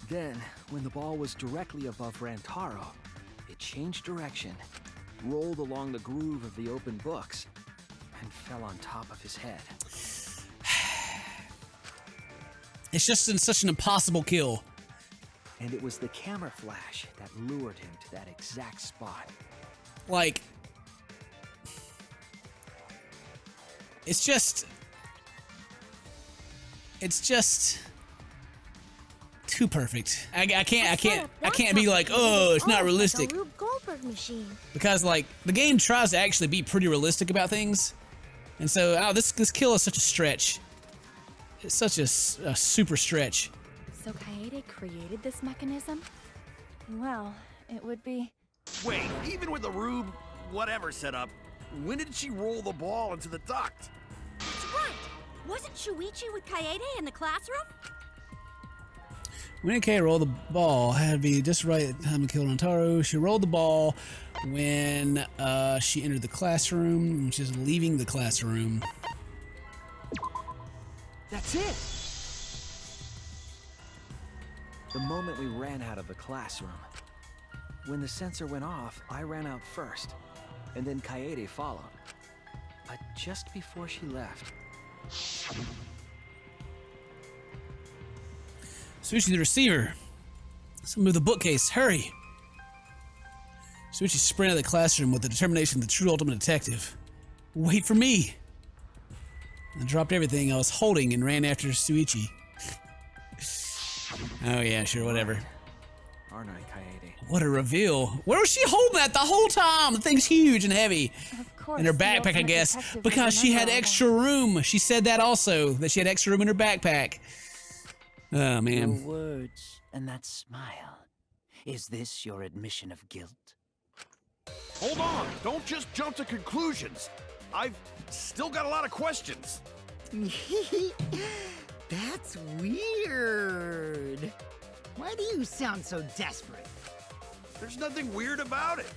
Then, when the ball was directly above Rantaro, it changed direction, rolled along the groove of the open books, and fell on top of his head. It's just such an impossible kill. And it was the camera flash that lured him to that exact spot. Like, it's just too perfect. I can't be like, oh, it's not realistic. Like a Rube Goldberg machine. Because like the game tries to actually be pretty realistic about things, and so this kill is such a stretch. It's such a super stretch. So Kaede created this mechanism? Well, it would be... Wait, even with the Rube whatever setup, when did she roll the ball into the duct? That's right. Wasn't Shuichi with Kaede in the classroom? When did Kay roll the ball? Had to be just right at the time to kill Rantaro. She rolled the ball when she entered the classroom. She was leaving the classroom. That's it! The moment we ran out of the classroom. When the sensor went off, I ran out first, and then Kaede followed. But just before she left... Shuichi the receiver. Someone move the bookcase. Hurry! Shuichi sprinted out of the classroom with the determination of the true ultimate detective. Wait for me! I dropped everything I was holding and ran after Shuichi. Oh yeah, sure, whatever. Aren't I, Kaede? What a reveal. Where was she holding that the whole time? The thing's huge and heavy. Of course, In her backpack, I guess, because she had extra room. She said that also, that she had extra room in her backpack. Oh, man. Your words and that smile. Is this your admission of guilt? Hold on, don't just jump to conclusions. I've still got a lot of questions. That's weird. Why do you sound so desperate? There's nothing weird about it.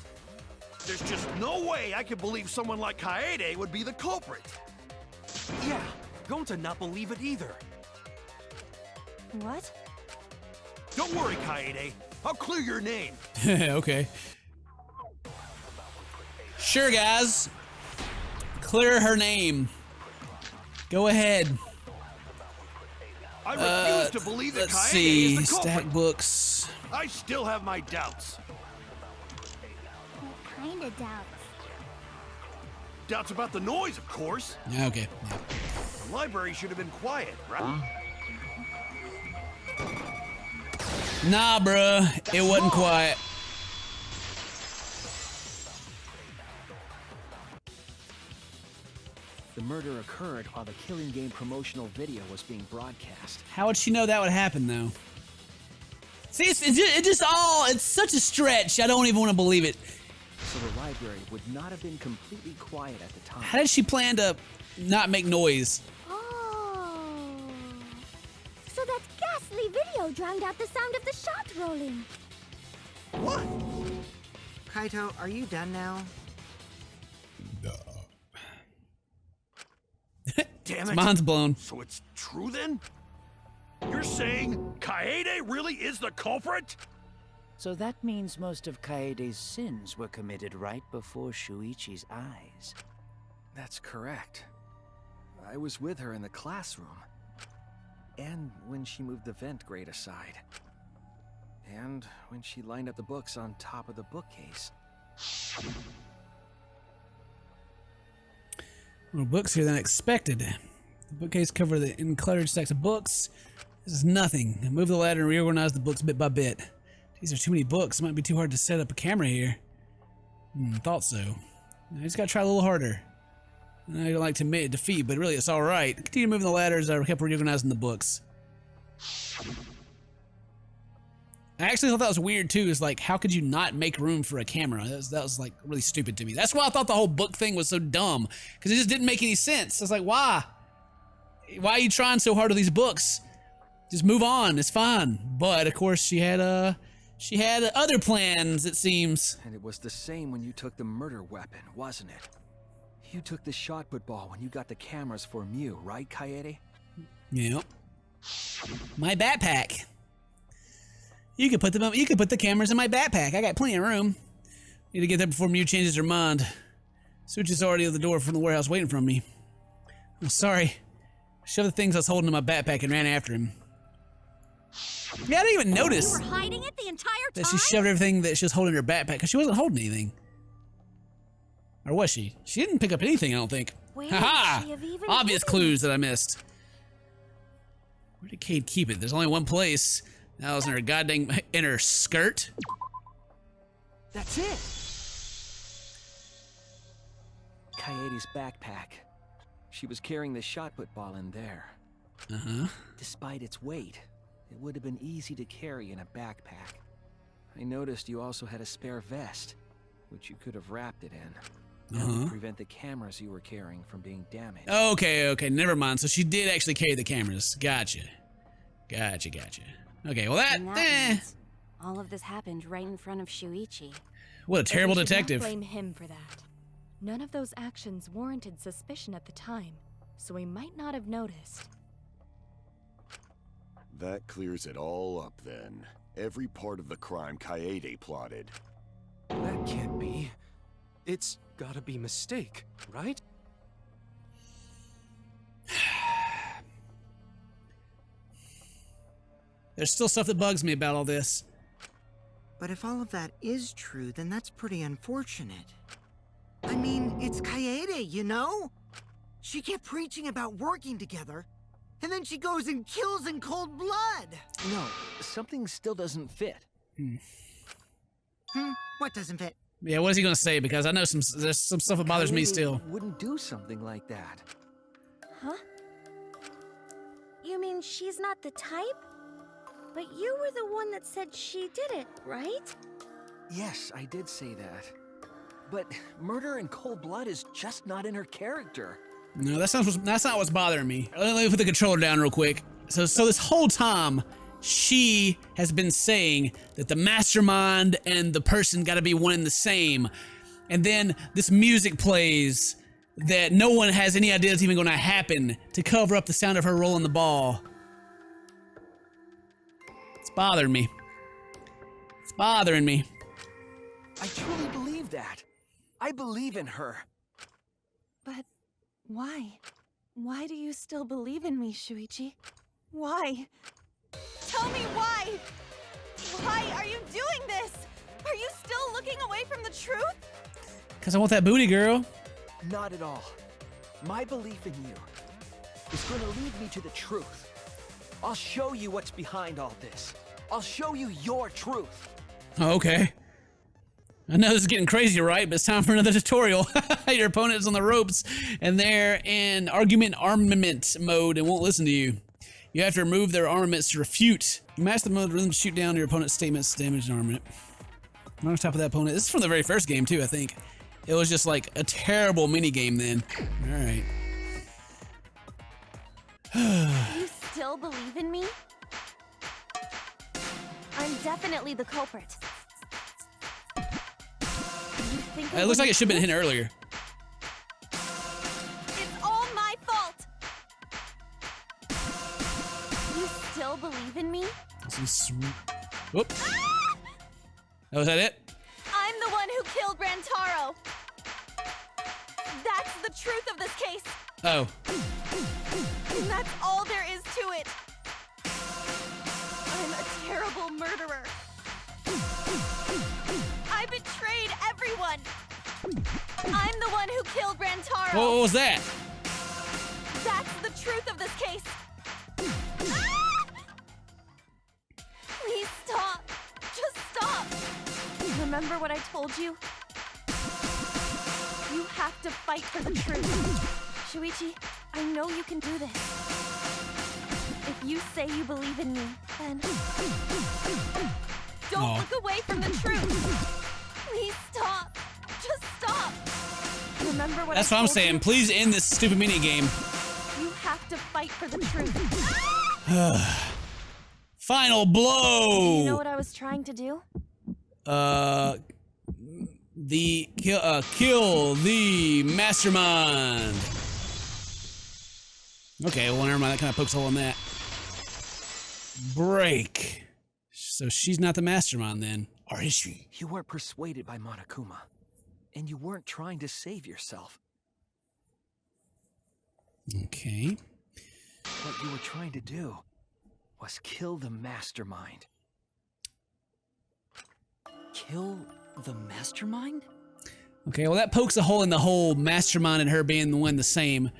There's just no way I could believe someone like Kaede would be the culprit. Yeah, going to not believe it either. What? Don't worry, Kaede. I'll clear your name. Okay. Sure, guys. Clear her name. Go ahead. I refuse to believe that Let's Kaede see. is the culprit. Stack books. I still have my doubts. What kind of doubts? Doubts about the noise, of course. Okay. Yeah. The library should have been quiet, right? Nah, bruh. It wasn't quiet. The murder occurred while the Killing Game promotional video was being broadcast. How would she know that would happen, though? See, it's such a stretch. I don't even want to believe it. So the library would not have been completely quiet at the time. How did she plan to not make noise? Oh. So that ghastly video drowned out the sound of the shot rolling. What? Kaito, are you done now? Damn it. Mine's blown. So it's true then? You're saying Kaede really is the culprit? So that means most of Kaede's sins were committed right before Shuichi's eyes. That's correct. I was with her in the classroom. And when she moved the vent grate aside. And when she lined up the books on top of the bookcase. More books here than expected. The bookcase covered the encluttered stacks of books. This is nothing. Move the ladder and reorganize the books bit by bit. These are too many books. It might be too hard to set up a camera here. Thought so. I just gotta try a little harder. I don't like to defeat, but really it's alright. Continue moving the ladders. I kept reorganizing the books. I actually thought that was weird too. Is like, how could you not make room for a camera? That was like really stupid to me. That's why I thought the whole book thing was so dumb, because it just didn't make any sense. I was like, why? Why are you trying so hard with these books? Just move on. It's fine. But of course, she had She had other plans, it seems. And it was the same when you took the murder weapon, wasn't it? You took the shot put ball when you got the cameras for Mew, right, Kaede? Yep. My backpack. You could put the cameras in my backpack. I got plenty of room. Need to get there before Mew changes her mind. Such is already at the door from the warehouse waiting for me. I'm sorry. I shoved the things I was holding in my backpack and ran after him. Yeah, I didn't even notice You were hiding it the entire time? that she shoved everything that she was holding in her backpack because she wasn't holding anything. Or was she? She didn't pick up anything, I don't think. Where Haha! would she have even Obvious hidden clues that I missed. Where did Cade keep it? There's only one place. That was in her in her skirt. That's it! Kaede's backpack. She was carrying the shot put ball in there. Uh-huh. Despite its weight, it would have been easy to carry in a backpack. I noticed you also had a spare vest, which you could have wrapped it in. That would prevent the cameras you were carrying from being damaged. Okay, never mind. So she did actually carry the cameras. Gotcha. Okay, well that means all of this happened right in front of Shuichi. What a terrible We should not detective. blame him for that. None of those actions warranted suspicion at the time, so he might not have noticed. That clears it all up then. Every part of the crime Kaede plotted. That can't be. It's gotta be mistake, right? There's still stuff that bugs me about all this. But if all of that is true, then that's pretty unfortunate. I mean, it's Kaede, you know? She kept preaching about working together, and then she goes and kills in cold blood. No, something still doesn't fit. What doesn't fit? Yeah, what is he gonna say? Because I know there's some stuff that bothers me Kaede still. Wouldn't do something like that. Huh? You mean she's not the type? But you were the one that said she did it, right? Yes, I did say that. But murder in cold blood is just not in her character. No, that's not what's bothering me. Let me put the controller down real quick. So this whole time, she has been saying that the mastermind and the person got to be one and the same. And then this music plays that no one has any idea is even going to happen to cover up the sound of her rolling the ball. It's bothering me. It's bothering me. I truly believe that. I believe in her. But why? Why do you still believe in me, Shuichi? Why? Tell me why! Why are you doing this? Are you still looking away from the truth? Because I want that booty, girl. Not at all. My belief in you is going to lead me to the truth. I'll show you what's behind all this. I'll show you your truth. Oh, okay. I know this is getting crazy, right? But it's time for another tutorial. Your opponent is on the ropes, and they're in armament mode and won't listen to you. You have to remove their armaments to refute. You master the mode rhythm to shoot down your opponent's statements, damage, and armament. I'm on top of that opponent. This is from the very first game, too, I think. It was just like a terrible mini game then. All right. You still believe in me? I'm definitely the culprit. You think It looks like it should have been hit earlier. It's all my fault! You still believe in me? Whoop. Oh, was that it? I'm the one who killed Rantaro! That's the truth of this case! Oh. And that's all there is to it! I'm a terrible murderer! I betrayed everyone! I'm the one who killed Rantaro! What was that? That's the truth of this case! Please stop! Just stop! Remember what I told you? You have to fight for the truth. Shuichi, I know you can do this. If you say you believe in me, then don't look away from the truth. Please stop. Just stop. Remember what That's I what I'm told saying. you? Please end this stupid mini game. You have to fight for the truth. Final blow. Do you know what I was trying to do? Kill the mastermind. Okay, well, never mind. That kind of pokes a hole in that. Break. So she's not the mastermind then, or is she? You weren't persuaded by Monokuma, and you weren't trying to save yourself. Okay. What you were trying to do was kill the mastermind. Kill the mastermind? Okay, well, that pokes a hole in the whole mastermind and her being the one the same.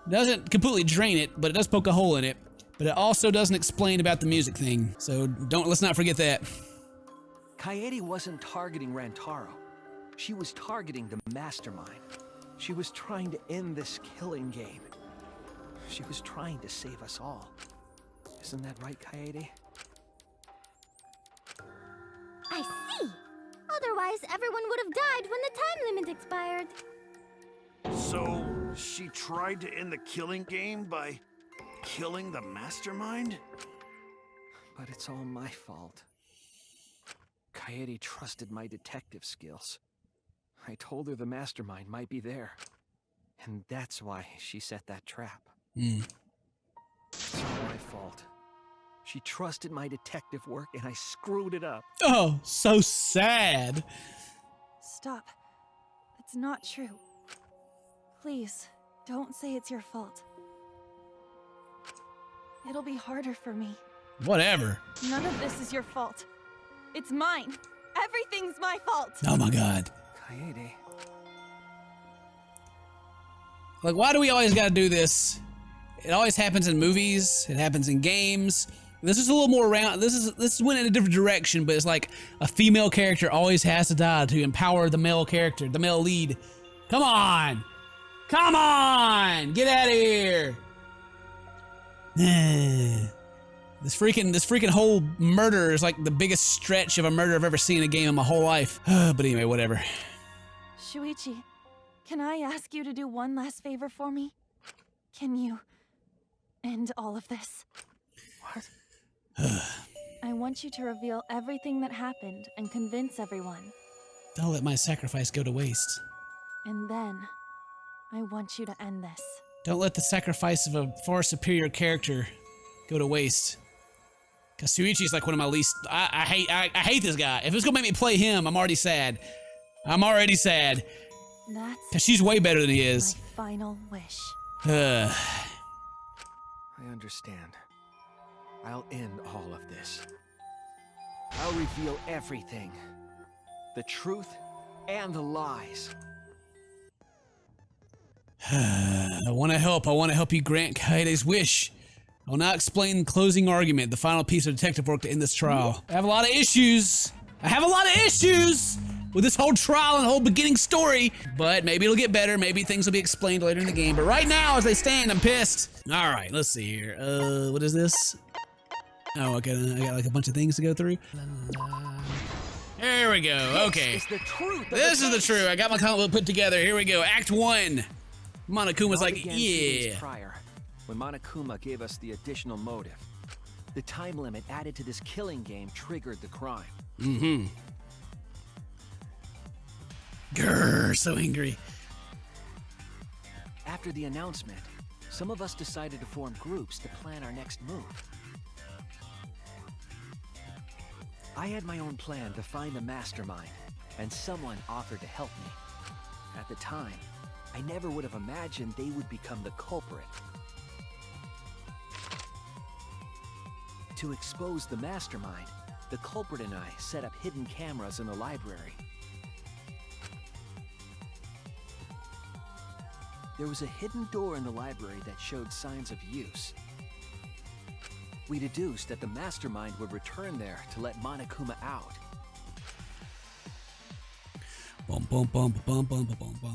Doesn't completely drain it, but it does poke a hole in it. But it also doesn't explain about the music thing, so let's not forget that. Kaede wasn't targeting Rantaro. She was targeting the mastermind. She was trying to end this killing game. She was trying to save us all. Isn't that right, Kaede? I see. Otherwise, everyone would have died when the time limit expired. So, she tried to end the killing game by killing the mastermind? But it's all my fault. Kaede trusted my detective skills. I told her the mastermind might be there. And that's why she set that trap. It's all my fault. She trusted my detective work and I screwed it up. Oh, so sad. Stop. It's not true. Please, don't say it's your fault. It'll be harder for me. Whatever. None of this is your fault. It's mine. Everything's my fault. Oh my God. Kaede. Like, why do we always gotta do this? It always happens in movies. It happens in games. This is a little more around. This went in a different direction, but it's like a female character always has to die to empower the male character, the male lead. Come on. Come on. Get out of here. This freaking whole murder is like the biggest stretch of a murder I've ever seen in a game in my whole life. But anyway, whatever. Shuichi, can I ask you to do one last favor for me? Can you end all of this? What? I want you to reveal everything that happened and convince everyone. Don't let my sacrifice go to waste. And then, I want you to end this. Don't let the sacrifice of a far superior character go to waste. Cause Shuichi's like one of my least. I hate this guy. If it's gonna make me play him, I'm already sad. I'm already sad. That's Cause she's way better than he is. my final wish. I understand. I'll end all of this. I'll reveal everything. The truth and the lies. I want to help. I want to help you grant Kaede's wish. I will not explain the closing argument, the final piece of detective work to end this trial. I have a lot of issues. I have a lot of issues with this whole trial and the whole beginning story, but maybe it'll get better. Maybe things will be explained later in the game. But right now, as they stand, I'm pissed. All right, let's see here. What is this? Oh, okay. I got like a bunch of things to go through. There we go. Okay. This is the truth. This is the truth. I got my comic put together. Here we go. Act 1. Monokuma's like, Began 2 days yeah. prior, when Monokuma gave us the additional motive. The time limit added to this killing game triggered the crime. Mm-hmm. Grrr, so angry. After the announcement, some of us decided to form groups to plan our next move. I had my own plan to find the mastermind, and someone offered to help me. At the time, I never would have imagined they would become the culprit. To expose the mastermind, the culprit and I set up hidden cameras in the library. There was a hidden door in the library that showed signs of use. We deduced that the mastermind would return there to let Monokuma out.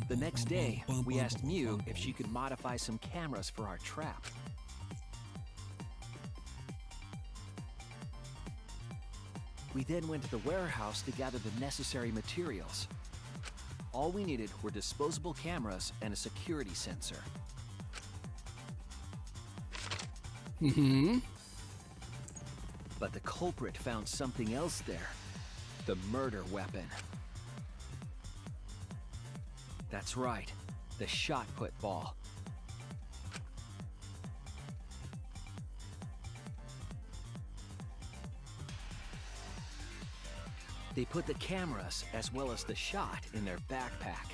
The next day, we asked Mew if she could modify some cameras for our trap. We then went to the warehouse to gather the necessary materials. All we needed were disposable cameras and a security sensor. But the culprit found something else there. The murder weapon. That's right, the shot put ball. They put the cameras as well as the shot in their backpack.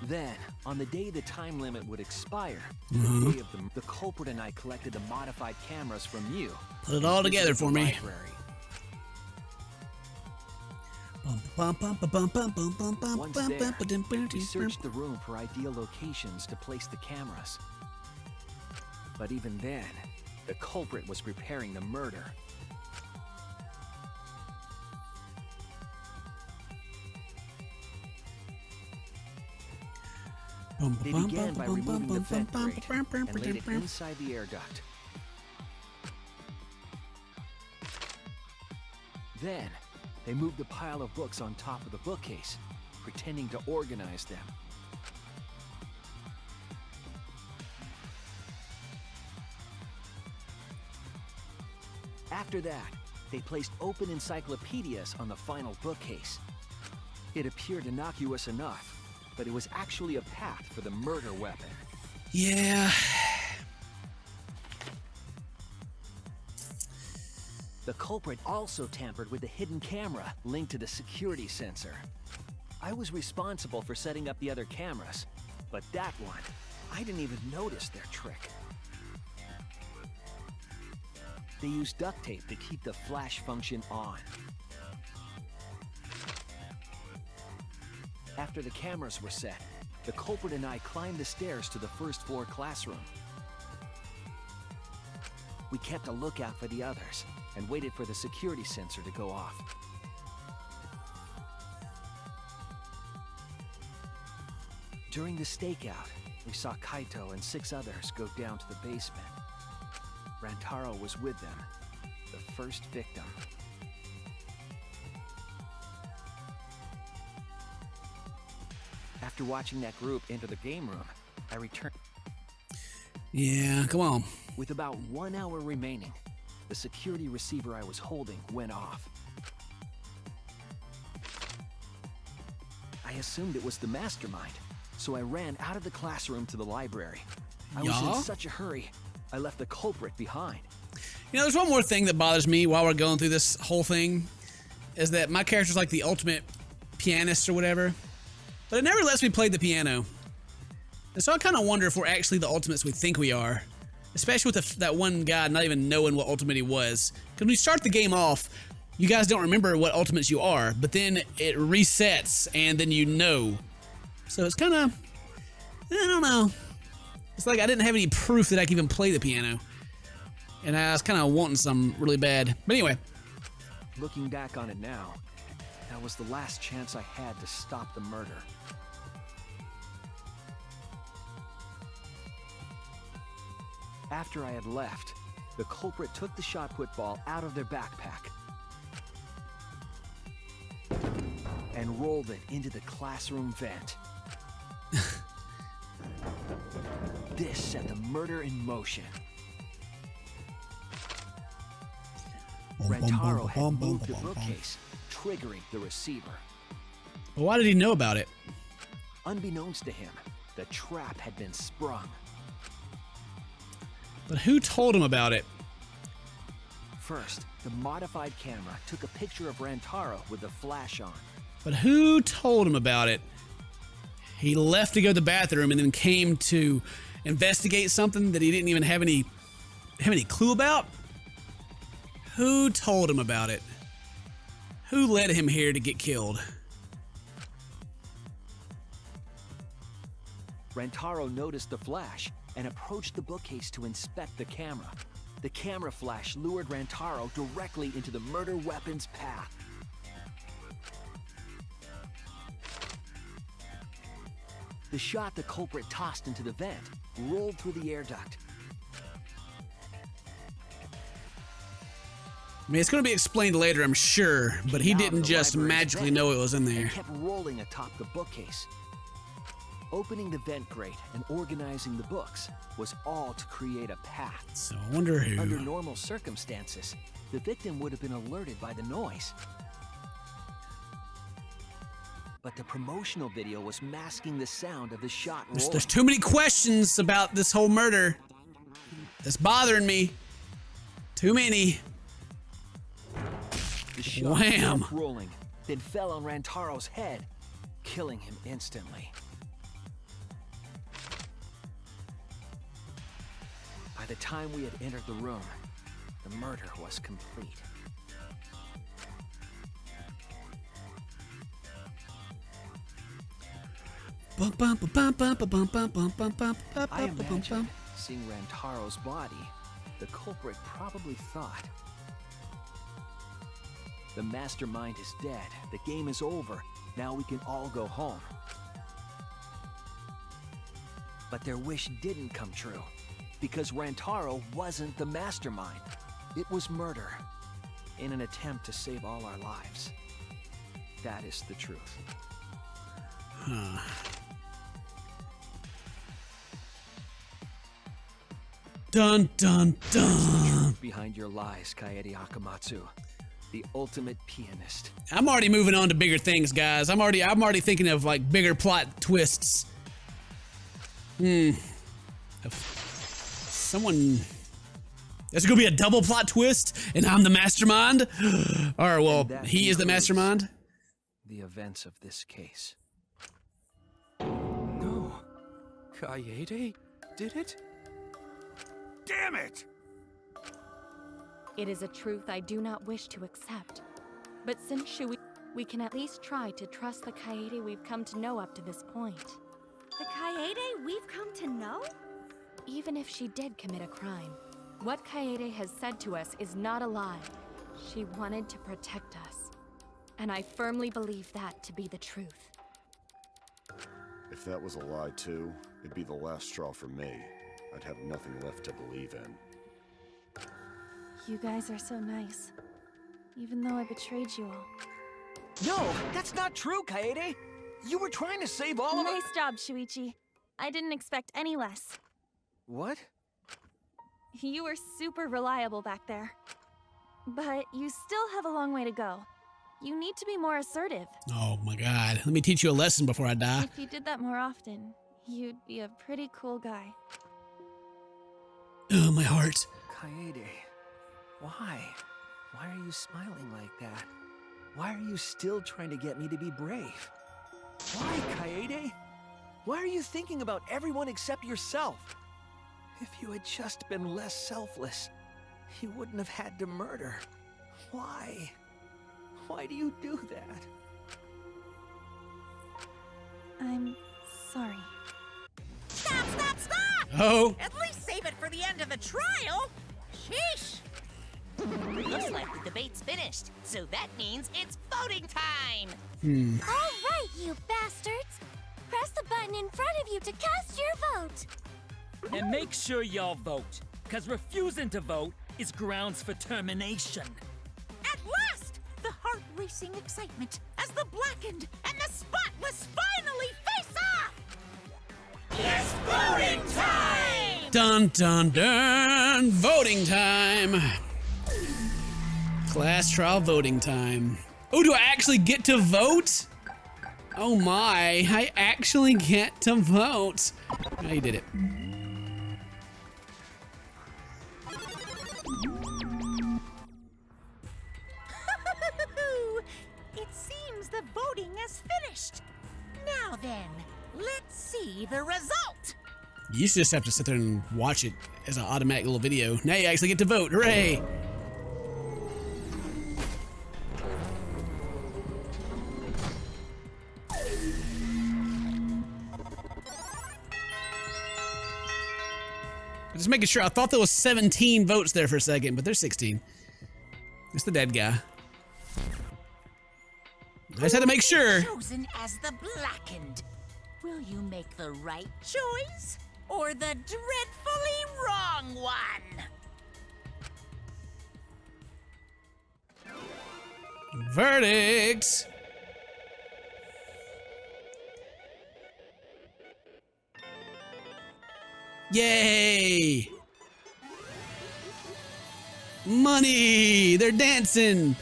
Then, on the day the time limit would expire, the day of the culprit and I collected the modified cameras from you. Put it all together for me. Library. Once there, we searched the room for ideal locations to place the cameras. But even then, the culprit was preparing the murder. They began by removing the vent grate and laid it inside the air duct. Then, they moved the pile of books on top of the bookcase, pretending to organize them. After that, they placed open encyclopedias on the final bookcase. It appeared innocuous enough, but it was actually a path for the murder weapon. Yeah. The culprit also tampered with the hidden camera linked to the security sensor. I was responsible for setting up the other cameras, but that one, I didn't even notice their trick. They used duct tape to keep the flash function on. After the cameras were set, the culprit and I climbed the stairs to the first floor classroom. We kept a lookout for the others and waited for the security sensor to go off. During the stakeout, we saw Kaito and 6 others go down to the basement. Rantaro was with them, the first victim. After watching that group enter the game room, I returned. Yeah, come on. With about 1 hour remaining, the security receiver I was holding went off. I assumed it was the mastermind, so I ran out of the classroom to the library. I was in such a hurry, I left the culprit behind. You know, there's one more thing that bothers me while we're going through this whole thing, is that my character's like the ultimate pianist or whatever, but it never lets me play the piano. And so I kind of wonder if we're actually the ultimates we think we are, especially with that one guy not even knowing what ultimate he was. Because when you start the game off, you guys don't remember what ultimates you are, but then it resets and then you know. So it's kind of, I don't know. It's like I didn't have any proof that I could even play the piano. And I was kind of wanting some really bad. But anyway. Looking back on it now, that was the last chance I had to stop the murder. After I had left, the culprit took the shot put ball out of their backpack and rolled it into the classroom vent. This set the murder in motion. Rantaro had moved the bookcase, triggering the receiver. Well, why did he know about it? Unbeknownst to him, the trap had been sprung. But who told him about it? First, the modified camera took a picture of Rantaro with the flash on. But who told him about it? He left to go to the bathroom and then came to investigate something that he didn't even have any clue about? Who told him about it? Who led him here to get killed? Rantaro noticed the flash and approached the bookcase to inspect the camera. The camera flash lured Rantaro directly into the murder weapon's path. The shot the culprit tossed into the vent rolled through the air duct. I mean, it's going to be explained later, I'm sure, but he didn't just magically know it was in there. And kept rolling atop the bookcase. Opening the vent grate and organizing the books was all to create a path. So I wonder who. Under normal circumstances, the victim would have been alerted by the noise. But the promotional video was masking the sound of the shot roll. There's too many questions about this whole murder. That's bothering me. Too many. The shot Wham! kept rolling, then fell on Rantaro's head, killing him instantly. By the time we had entered the room, the murder was complete. I imagine, seeing Rantaro's body, the culprit probably thought, the mastermind is dead, the game is over, now we can all go home. But their wish didn't come true, because Rantaro wasn't the mastermind. It was murder, in an attempt to save all our lives. That is the truth. Huh. Dun dun dun. Behind your lies, Kaede Akamatsu, the ultimate pianist. I'm already moving on to bigger things, guys. I'm already thinking of like bigger plot twists. Someone. There's gonna be a double plot twist, and I'm the mastermind. Or well, he is the mastermind. The events of this case. No. Kaede did it? Damn it! It is a truth I do not wish to accept. But since we can at least try to trust the Kaede we've come to know up to this point. The Kaede we've come to know? Even if she did commit a crime, what Kaede has said to us is not a lie. She wanted to protect us. And I firmly believe that to be the truth. If that was a lie too, it'd be the last straw for me. I'd have nothing left to believe in. You guys are so nice. Even though I betrayed you all. No, that's not true, Kaede! You were trying to save all of us. Nice job, Shuichi. I didn't expect any less. What? You were super reliable back there. But you still have a long way to go. You need to be more assertive. Oh my God. Let me teach you a lesson before I die. If you did that more often, you'd be a pretty cool guy. Oh, my heart. Kaede, why? Why are you smiling like that? Why are you still trying to get me to be brave? Why, Kaede? Why are you thinking about everyone except yourself? If you had just been less selfless, you wouldn't have had to murder. Why? Why do you do that? I'm sorry. Stop, stop, stop! Oh. At least save it for the end of the trial. Sheesh. Looks like the debate's finished, so that means it's voting time! All right, you bastards! Press the button in front of you to cast your vote! And make sure y'all vote, because refusing to vote is grounds for termination. At last! The heart-racing excitement as the blackened and the spotless finally face off! It's voting time! Dun dun dun! Voting time! Class trial voting time. Oh, do I actually get to vote? Oh my, I actually get to vote. Oh, you did it. It seems the voting is finished. Now then, let's see the result. You used to just have to sit there and watch it as an automatic little video. Now you actually get to vote. Hooray! Just making sure. I thought there was 17 votes there for a second, but there's 16. It's the dead guy. I just had to make sure. Chosen as the blackened. Will you make the right choice or the dreadfully wrong one? Verdict. Yay! Money! They're dancing!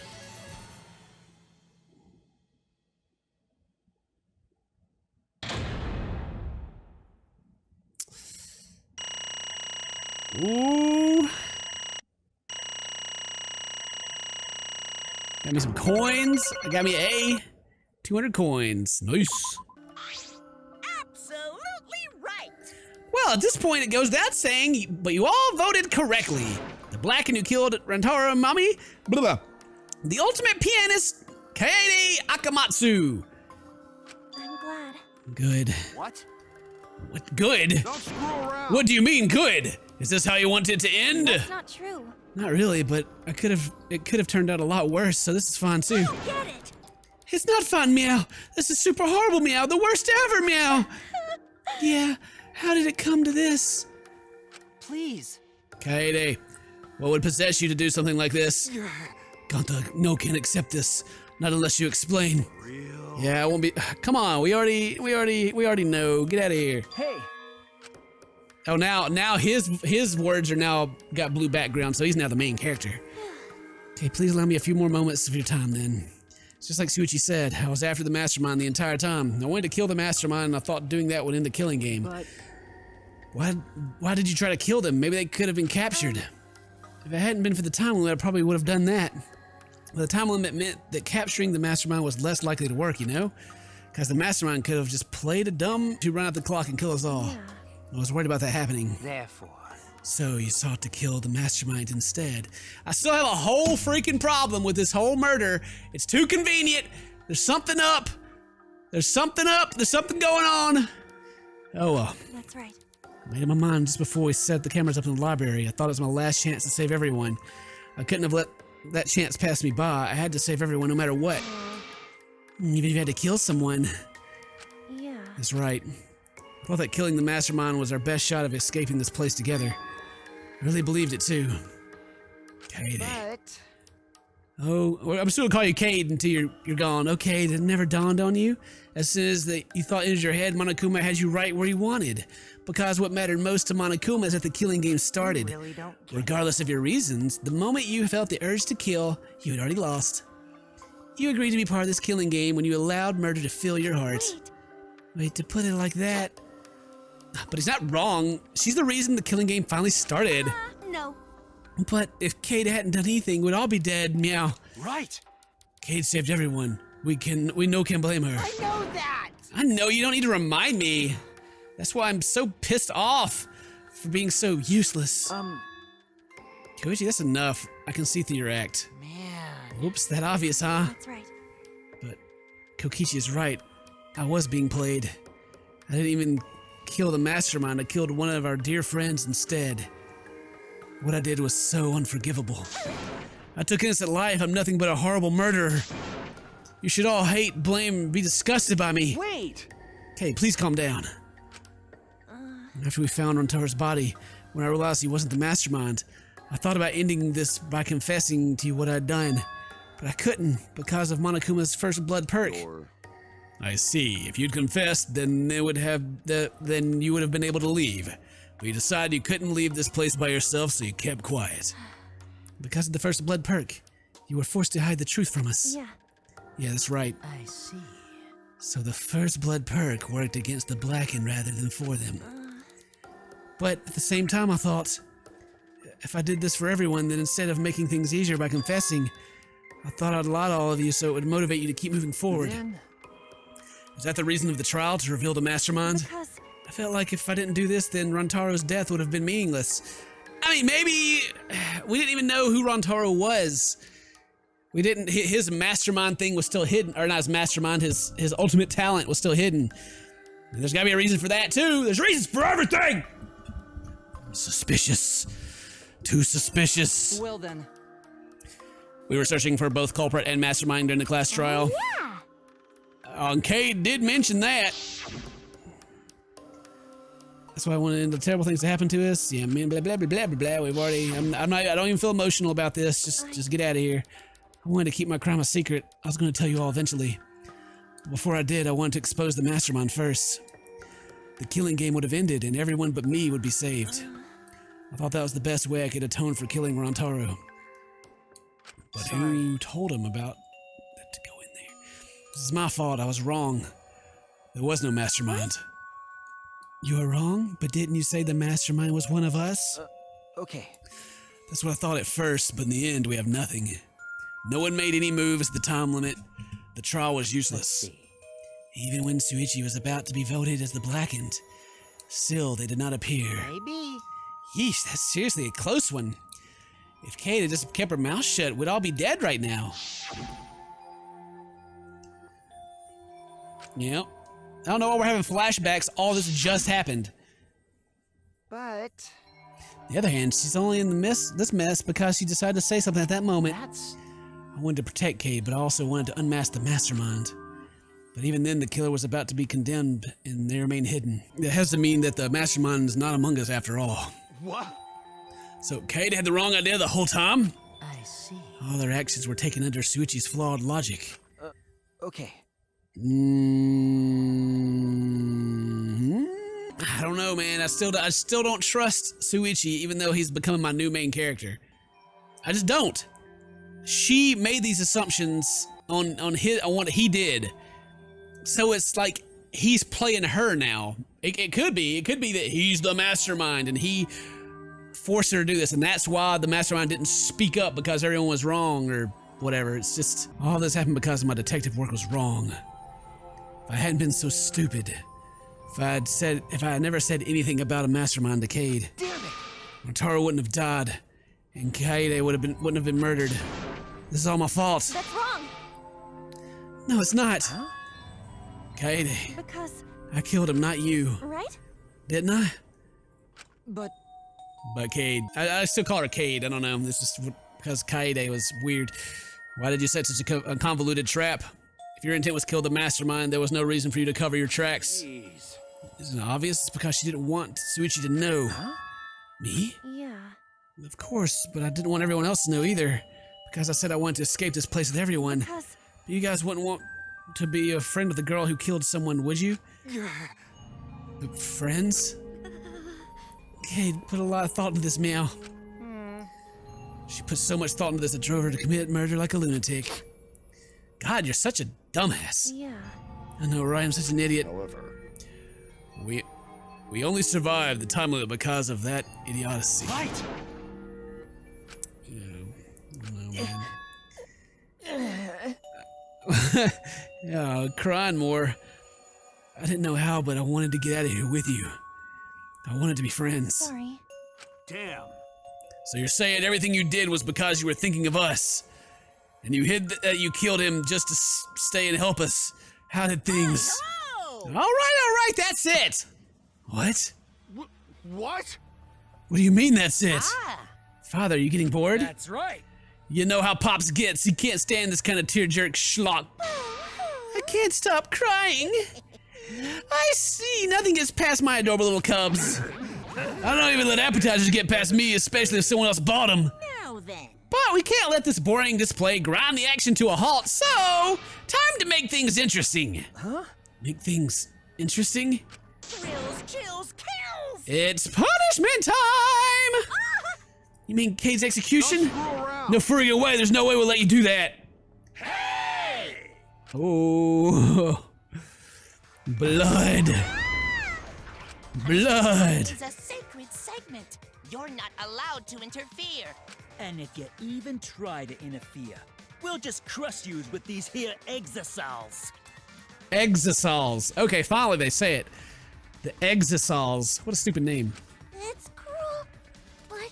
Ooh. Got me some coins. I got me a 200 coins. Nice. Absolutely right. Well, at this point, it goes without saying, but you all voted correctly. The Blacken who killed Rantaro and Mami. Blah, blah. The ultimate pianist, Kaede Akamatsu. I'm glad. Good. What? What? Good? Don't screw around. What do you mean, good? Is this how you want it to end? That's not true. Not really, but it could have turned out a lot worse, so this is fine too. Get it? It's not fun, Meow. This is super horrible, Meow. The worst ever, Meow. Yeah, how did it come to this? Please. Kaede, what would possess you to do something like this? Gonta, no can't accept this. Not unless you explain. Real? Yeah, I won't be. Come on, we already know. Get out of here. Hey, Oh, now his words are now got blue background, so he's now the main character. Okay, please allow me a few more moments of your time then. It's just like Shuichi said, I was after the mastermind the entire time. I wanted to kill the mastermind, and I thought doing that would end the killing game. but Why did you try to kill them? Maybe they could have been captured. If it hadn't been for the time limit, I probably would have done that. But the time limit meant that capturing the mastermind was less likely to work, you know? Because the mastermind could have just played a dumb to run out the clock and kill us all. Yeah. I was worried about that happening. therefore. So you sought to kill the mastermind instead. I still have a whole freaking problem with this whole murder. It's too convenient. There's something up. There's something up. There's something going on. Oh well. That's right. I made up my mind just before we set the cameras up in the library. I thought it was my last chance to save everyone. I couldn't have let that chance pass me by. I had to save everyone no matter what. Even if you had to kill someone. Yeah. That's right. I thought that killing the mastermind was our best shot of escaping this place together. I really believed it too. Kaede. But Oh, well, I'm still gonna call you Cade until you're gone. Okay, it never dawned on you? As soon as you thought entered your head, Monokuma had you right where you wanted. Because what mattered most to Monokuma is that the killing game started. You really don't care. Regardless of your reasons, the moment you felt the urge to kill, you had already lost. You agreed to be part of this killing game when you allowed murder to fill your heart. Wait, to put it like that. But he's not wrong. She's the reason the killing game finally started. No. But if Cade hadn't done anything, we'd all be dead, Meow. Right. Cade saved everyone. We can't blame her. I know that. I know, you don't need to remind me. That's why I'm so pissed off for being so useless. Koichi, that's enough. I can see through your act. Man. Oops, that obvious, huh? That's right. But Kokichi is right. I was being played. I didn't even kill the mastermind. I killed one of our dear friends instead. What I did was so unforgivable. I took innocent life. I'm nothing but a horrible murderer. You should all hate, blame, and be disgusted by me. wait. Okay, please calm down. After we found Rantaro's body, when I realized he wasn't the mastermind, I thought about ending this by confessing to you what I'd done. But I couldn't because of Monokuma's first blood perk. I see. If you'd confessed, then you would have been able to leave. But you decided you couldn't leave this place by yourself, so you kept quiet. Because of the first blood perk, you were forced to hide the truth from us. Yeah. Yeah, that's right. I see. So the first blood perk worked against the Blacken rather than for them. But at the same time, I thought, if I did this for everyone, then instead of making things easier by confessing, I thought I'd lie to all of you so it would motivate you to keep moving forward. Then Is that the reason of the trial, to reveal the mastermind? Because I felt like if I didn't do this, then Rantaro's death would have been meaningless. I mean, maybe we didn't even know who Rantaro was. We didn't. His mastermind thing was still hidden, or not his mastermind. His ultimate talent was still hidden. And there's got to be a reason for that too. There's reasons for everything. Suspicious. Too suspicious. Well then. We were searching for both culprit and mastermind during the class trial. yeah. And Cade did mention that. That's why I wanted the terrible things to happen to us. Yeah, man, blah blah blah blah blah blah. We've already. I don't even feel emotional about this. Just get out of here. I wanted to keep my crime a secret. I was going to tell you all eventually. Before I did, I wanted to expose the mastermind first. the killing game would have ended and everyone but me would be saved. I thought that was the best way I could atone for killing Rantaro. But who told him about that to go in there? This is my fault. I was wrong. There was no mastermind. You were wrong? But didn't you say the mastermind was one of us? Okay. That's what I thought at first, but in the end, we have nothing. No one made any moves at the time limit. The trial was useless. Even when Shuichi was about to be voted as the Blackened, still they did not appear. Maybe. Yeesh, that's seriously a close one. If Kate had just kept her mouth shut, we'd all be dead right now. Yep. I don't know why we're having flashbacks. All this just happened. But... On the other hand, she's only in this mess because she decided to say something at that moment. I wanted to protect Cade, but I also wanted to unmask the mastermind. But even then, the killer was about to be condemned, and they remain hidden. That has to mean that the mastermind is not among us after all. What? So Cade had the wrong idea the whole time? I see. All their actions were taken under Shuichi's flawed logic. Okay. I don't know, man. I still don't trust Shuichi, even though he's becoming my new main character. I just don't. She made these assumptions on what he did, so it's like he's playing her now. It could be that he's the mastermind and he forced her to do this, and that's why the mastermind didn't speak up because everyone was wrong or whatever. It's just all this happened because my detective work was wrong. If I hadn't been so stupid. If I had never said anything about a mastermind to Cade, Rantaro wouldn't have died, and Kaede wouldn't have been murdered. This is all my fault. That's wrong. No, it's not. Huh? Kaede. Because I killed him, not you. Right? Didn't I? But Cade. I still call her Cade. I don't know. This is because Kaede was weird. Why did you set such a convoluted trap? If your intent was to kill the mastermind, there was no reason for you to cover your tracks. Jeez. Isn't it obvious? It's because she didn't want Shuichi to know. Huh? Me? Yeah. Of course, but I didn't want everyone else to know either. Because I said I wanted to escape this place with everyone. Because You guys wouldn't want to be a friend of the girl who killed someone, would you? Friends? Cade put a lot of thought into this, Meow. She put so much thought into this it drove her to commit murder like a lunatic. God, you're such a dumbass. Yeah. I know, right? I'm such an idiot. However, we only survived the time limit because of that idiocy. Right. Yeah, crying more. I didn't know how, but I wanted to get out of here with you. I wanted to be friends. Sorry. Damn. So you're saying everything you did was because you were thinking of us, and you hid that you killed him just to stay and help us. How did things? Oh! All right, that's it. What? What? What do you mean that's it? Ah. Father, are you getting bored? That's right. You know how Pops gets. He can't stand this kind of tear-jerk schlock. I can't stop crying. I see. Nothing gets past my adorable little cubs. I don't even let appetizers get past me, especially if someone else bought them. Now then. But we can't let this boring display grind the action to a halt, so time to make things interesting. Huh? Make things interesting? Thrills, chills, kills! It's punishment time! You mean Cade's execution? No furry away, there's no way we'll let you do that. Hey! Oh. Blood. Blood. It's a sacred segment. You're not allowed to interfere. And if you even try to interfere, we'll just crush you with these here exosols. Exosols. Okay, finally they say it. The exosols. What a stupid name. It's cruel, but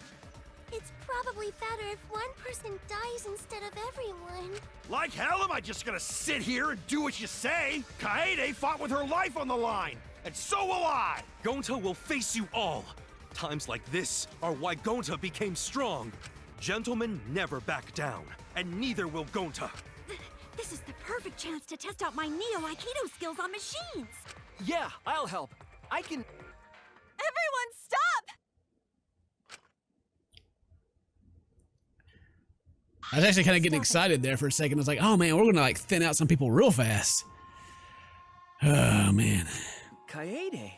it's probably better if one person dies instead of everyone. Like hell am I just gonna sit here and do what you say? Kaede fought with her life on the line, and so will I! Gonta will face you all. Times like this are why Gonta became strong. Gentlemen never back down, and neither will Gonta. This is the perfect chance to test out my Neo-Aikido skills on machines. Yeah, I'll help. I can... Everyone stop! I was actually kind of getting excited there for a second. I was like, oh man, we're gonna like thin out some people real fast. Oh man. Kaede,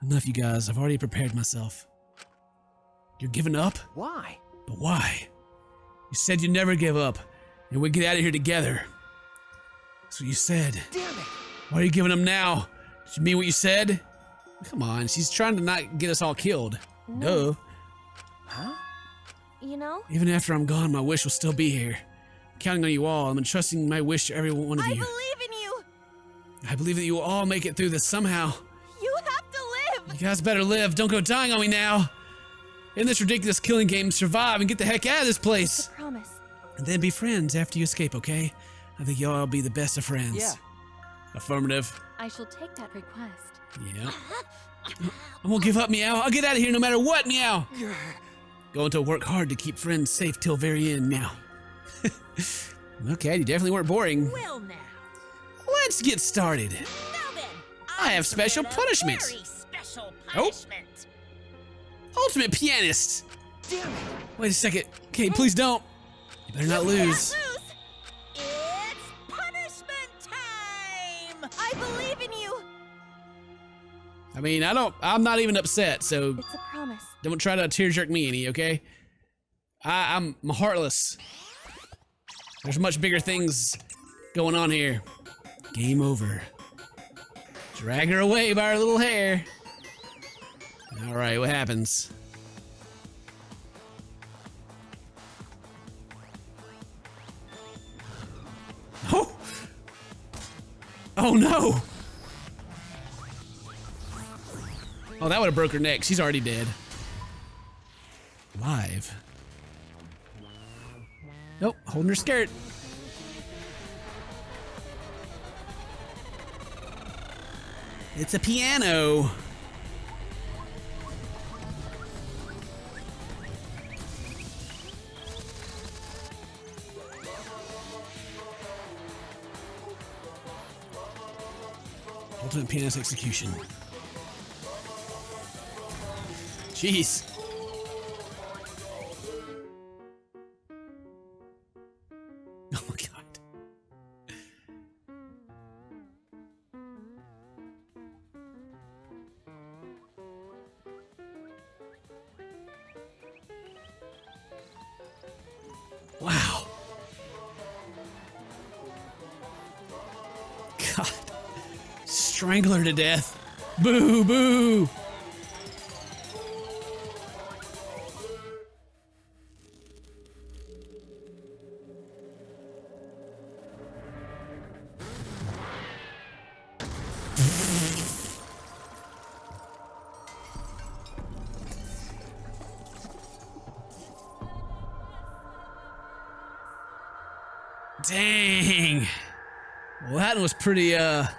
Enough, you guys. I've already prepared myself. You're giving up? Why? But why? You said you'd never give up, and we'd get out of here together. That's what you said. Damn it! Why are you giving up now? Did you mean what you said? Come on, she's trying to not get us all killed. No. Duh. Huh? You know? Even after I'm gone, my wish will still be here. I'm counting on you all. I'm entrusting my wish to every one of you. I believe in you! I believe that you will all make it through this somehow. You have to live! You guys better live. Don't go dying on me now. In this ridiculous killing game, survive and get the heck out of this place. I promise. And then be friends after you escape, okay? I think y'all will be the best of friends. Yeah. Affirmative. I shall take that request. Yeah. I won't give up, Meow. I'll get out of here no matter what, Meow. Going to work hard to keep friends safe till very end, Meow. Okay, you definitely weren't boring. Well now. Let's get started. Now then, I have special prepared a punishments. Very special Oh. punishment. Ultimate pianist. Damn it! Wait a second. Okay, please don't. You better not lose. It's punishment time! I believe in you! I mean, I'm not even upset, so It's a promise. don't try to tear jerk me any, okay? I'm heartless. There's much bigger things going on here. Game over. Drag her away by her little hair. All right, what happens? Oh! Oh no! Oh, that would have broke her neck. She's already dead. Live. Nope, holding her skirt. It's a piano. Ultimate pianist execution. Jeez. Oh my god. Wow. God. Strangle her to death. Boo, boo. Dang. Well, that was pretty, that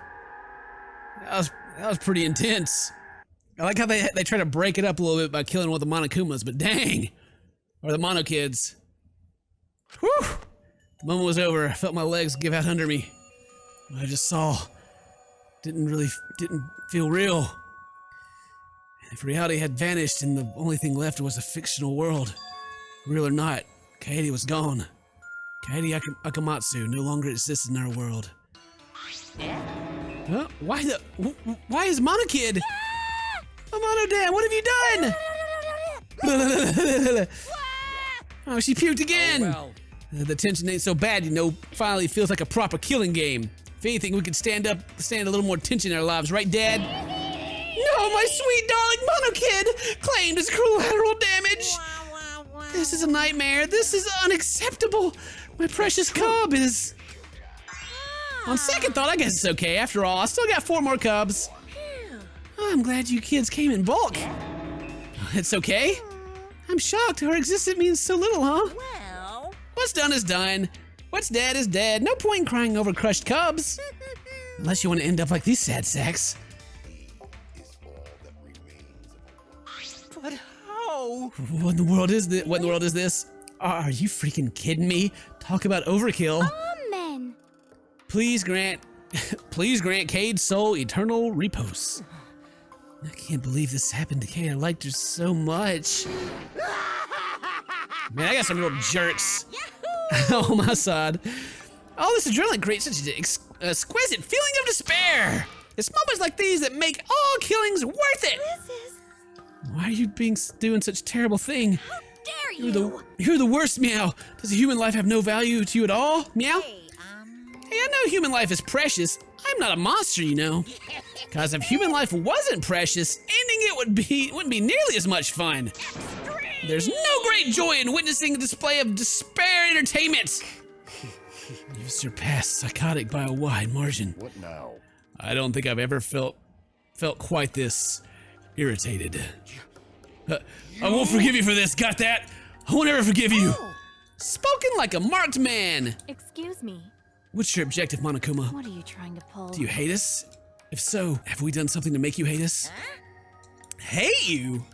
was pretty intense. I like how they try to break it up a little bit by killing one of the Monokumas, but dang. Or the Mono Kids. Whew. The moment was over. I felt my legs give out under me. What I just saw didn't feel real. If reality had vanished and the only thing left was a fictional world, real or not, Kaede was gone. Kaede Akamatsu no longer exists in our world. Huh? Why is Monokid? Oh, Monodam, what have you done? Oh, she puked again. Oh, well. The tension ain't so bad, you know. Finally feels like a proper killing game. If anything, we could stand a little more tension in our lives, right, Dad? No, my sweet darling Monokid claimed his collateral damage. This is a nightmare. This is unacceptable. My precious cub is... On second thought, I guess it's okay. After all, I still got 4 more cubs. Oh, I'm glad you kids came in bulk. It's okay. I'm shocked. Her existence means so little, huh? Well... What's done is done. What's dead is dead. No point in crying over crushed cubs. Unless you want to end up like these sad sacks. But how? What in the world is this? What in the world is this? Are you freaking kidding me? Talk about overkill. Amen. Please grant Kade's soul eternal repose. I can't believe this happened to Kade. I liked her so much. Man, I got some real jerks on my side. Oh, this adrenaline creates such an exquisite feeling of despair. It's moments like these that make all killings worth it. Why are you doing such a terrible thing? How dare you? You're the worst, Meow. Does a human life have no value to you at all, Meow? Hey, I know human life is precious. I'm not a monster, you know. Cause if human life wasn't precious, ending it wouldn't be nearly as much fun. There's no great joy in witnessing a display of despair entertainment. You've surpassed psychotic by a wide margin. What now? I don't think I've ever felt quite this irritated. I won't forgive you for this, got that? I won't ever forgive you. Spoken like a marked man. Excuse me. What's your objective, Monokuma? What are you trying to pull? Do you hate us? If so, have we done something to make you hate us? Hate you?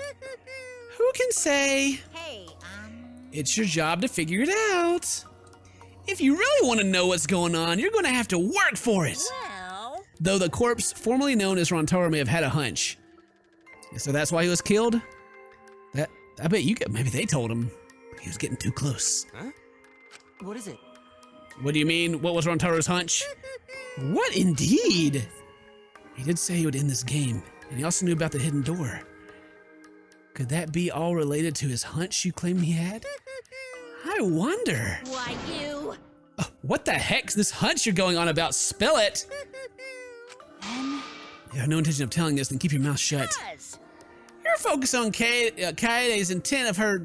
Who can say? It's your job to figure it out. If you really want to know what's going on, you're going to have to work for it. Though the corpse formerly known as Rantaro may have had a hunch. So that's why he was killed? I bet you maybe they told him he was getting too close. Huh? What is it? What do you mean? What was Rantaro's hunch? What indeed? He did say he would end this game, and he also knew about the hidden door. Could that be all related to his hunch you claim he had? I wonder. Why, you? What the heck's this hunch you're going on about? Spell it! You have no intention of telling us, then keep your mouth shut. You're focused on Kaede's intent of her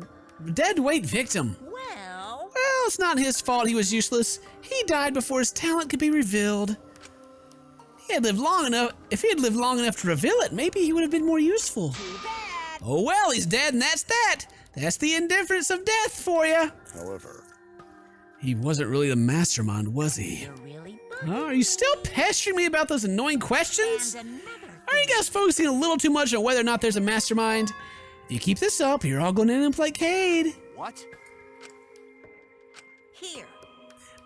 dead weight victim. Well, it's not his fault he was useless. He died before his talent could be revealed. If he had lived long enough to reveal it, maybe he would have been more useful. Oh well, he's dead and that's that. That's the indifference of death for you. However, he wasn't really the mastermind, was he? Oh, are you still pestering me about those annoying questions? Are you guys focusing a little too much on whether or not there's a mastermind? If you keep this up, you're all going to end up like Cade. What? Here.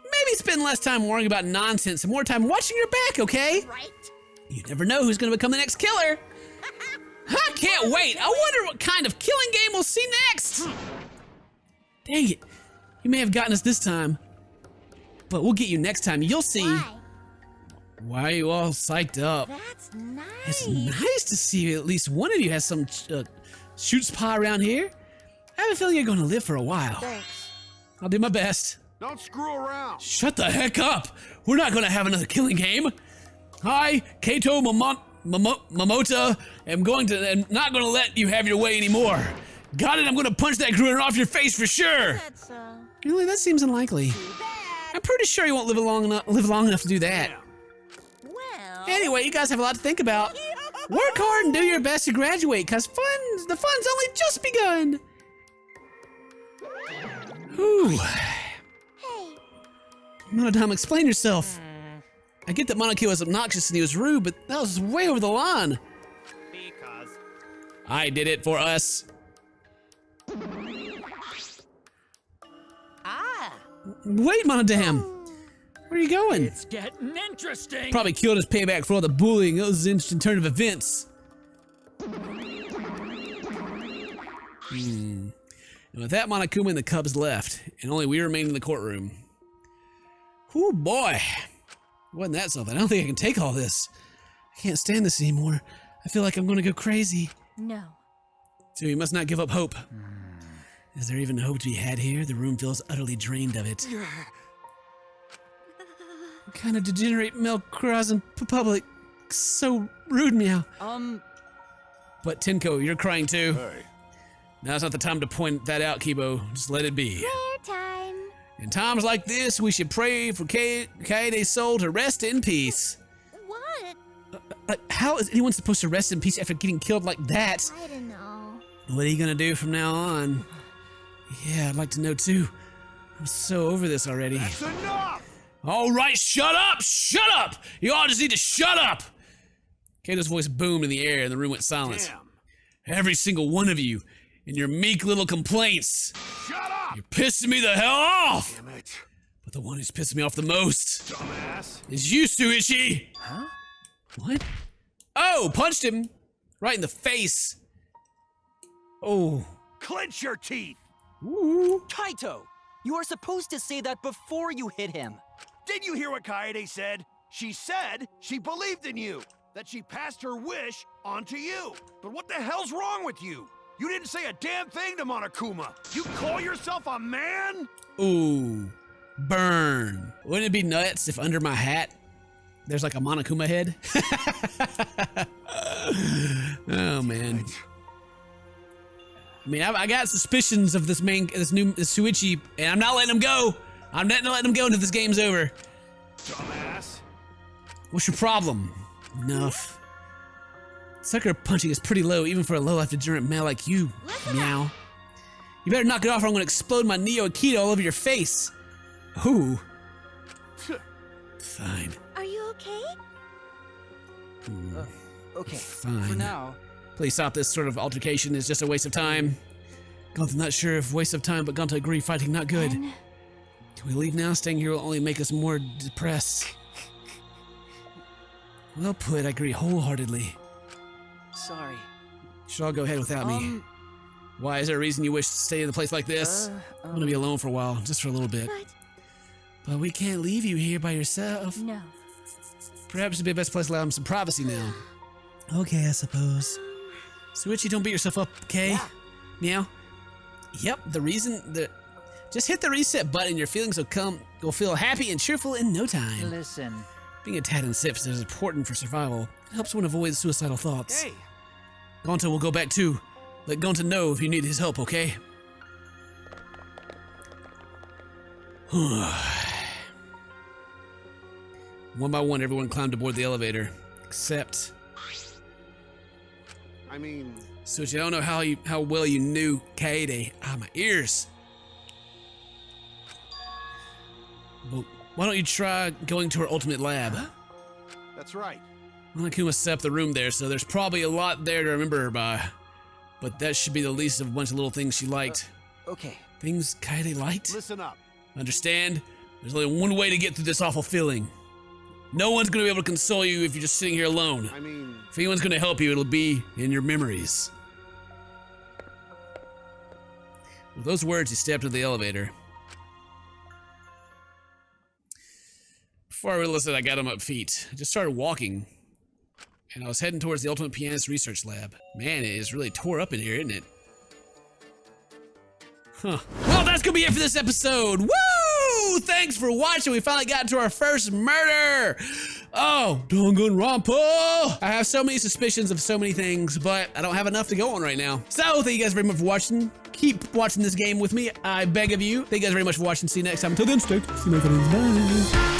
Maybe spend less time worrying about nonsense and more time watching your back, okay? Right. You never know who's going to become the next killer. I can't wait. I wonder what kind of killing game we'll see next. Dang it. You may have gotten us this time, but we'll get you next time. You'll see. Why are you all psyched up? That's nice. It's nice to see at least one of you has some shoot spot around here. I have a feeling you're going to live for a while. Thanks. I'll do my best. Don't screw around. Shut the heck up. We're not going to have another killing game. Hi, Kato Momota. I'm not going to let you have your way anymore. Got it? I'm going to punch that gruner off your face for sure. Really, that seems unlikely. I'm pretty sure you won't live long enough to do that. Anyway, you guys have a lot to think about. Work hard and do your best to graduate, cause the fun's only just begun. Whew. Hey. Monodam, explain yourself. I get that Monokyo was obnoxious and he was rude, but that was way over the line. Because I did it for us. Wait, Monodam. Where are you going? It's getting interesting. Probably killed his payback for all the bullying. It was an interesting turn of events. And with that, Monokuma and the Cubs left, and only we remained in the courtroom. Whew, boy. Wasn't that something? I don't think I can take all this. I can't stand this anymore. I feel like I'm going to go crazy. No. So you must not give up hope. Is there even hope to be had here? The room feels utterly drained of it. What kind of degenerate milk cries in public? So rude, Meow. But Tenko, you're crying too. hey, Now's not the time to point that out, Kibo. Just let it be. Prayer time. In times like this, we should pray for Kaede's soul to rest in peace. What? How is anyone supposed to rest in peace after getting killed like that? I don't know. What are you gonna do from now on? Yeah, I'd like to know too. I'm so over this already. that's enough. All right, shut up! Shut up! You all just need to shut up! Kato's voice boomed in the air and the room went silent. Damn. Every single one of you and your meek little complaints. Shut up. You're pissing me the hell off! Damn it. But the one who's pissing me off the most Dumbass. is you, Suichi! Huh? What? Oh, punched him! Right in the face. Oh. Clench your teeth. Ooh. Kaito! You are supposed to say that before you hit him. Did you hear what Kaede said? She said she believed in you. that she passed her wish on to you. But what the hell's wrong with you? You didn't say a damn thing to Monokuma. You call yourself a man? Ooh, burn. Wouldn't it be nuts if under my hat there's like a Monokuma head? Oh man. I mean, I got suspicions of this new Shuichi, and I'm not letting him go. I'm not letting him go until this game's over. Dumbass. What's your problem? Enough. Sucker punching is pretty low, even for a low-life degenerate male like you. Meow. You better knock it off or I'm gonna explode my Neo Akita all over your face. Ooh. Fine. Are you okay? Okay. Fine. For now. Please stop this sort of altercation. It's just a waste of time. Gonta's not sure if waste of time, but Gonta agree fighting not good. Can we leave now? Staying here will only make us more depressed. Well put, I agree wholeheartedly. Sorry. Should all go ahead without me. Why, is there a reason you wish to stay in a place like this? I'm gonna be alone for a while, just for a little bit. But we can't leave you here by yourself. No. Perhaps it'd be the best place to allow him some privacy now. Okay, I suppose. Shuichi, don't beat yourself up, okay? Meow. Yep, the reason that... Just hit the reset button, your feelings will feel happy and cheerful in no time. Listen. Being a tad in sips is important for survival. It helps one avoid suicidal thoughts. Hey. Gonta will go back too. Let Gonta know if you need his help, okay? One by one, everyone climbed aboard the elevator. Except... I mean... Shuichi, I don't know how well you knew Kaede. Ah, my ears. Well, why don't you try going to her ultimate lab? That's right. Monokuma set up the room there, so there's probably a lot there to remember her by. But that should be the least of a bunch of little things she liked. Okay. Things Kaede liked? Listen up. Understand? There's only one way to get through this awful feeling. No one's gonna be able to console you if you're just sitting here alone. I mean... If anyone's gonna help you, it'll be in your memories. With those words, he stepped into the elevator. Before I realized that I got him up feet, I just started walking. And I was heading towards the Ultimate Pianist Research Lab. Man, it is really tore up in here, isn't it? Huh. Well, that's gonna be it for this episode. Woo! Thanks for watching. We finally got to our first murder. Oh, Danganronpa! I have so many suspicions of so many things, but I don't have enough to go on right now. So, thank you guys very much for watching. Keep watching this game with me, I beg of you. Thank you guys very much for watching. See you next time. Until then, stay. See you next time. Bye.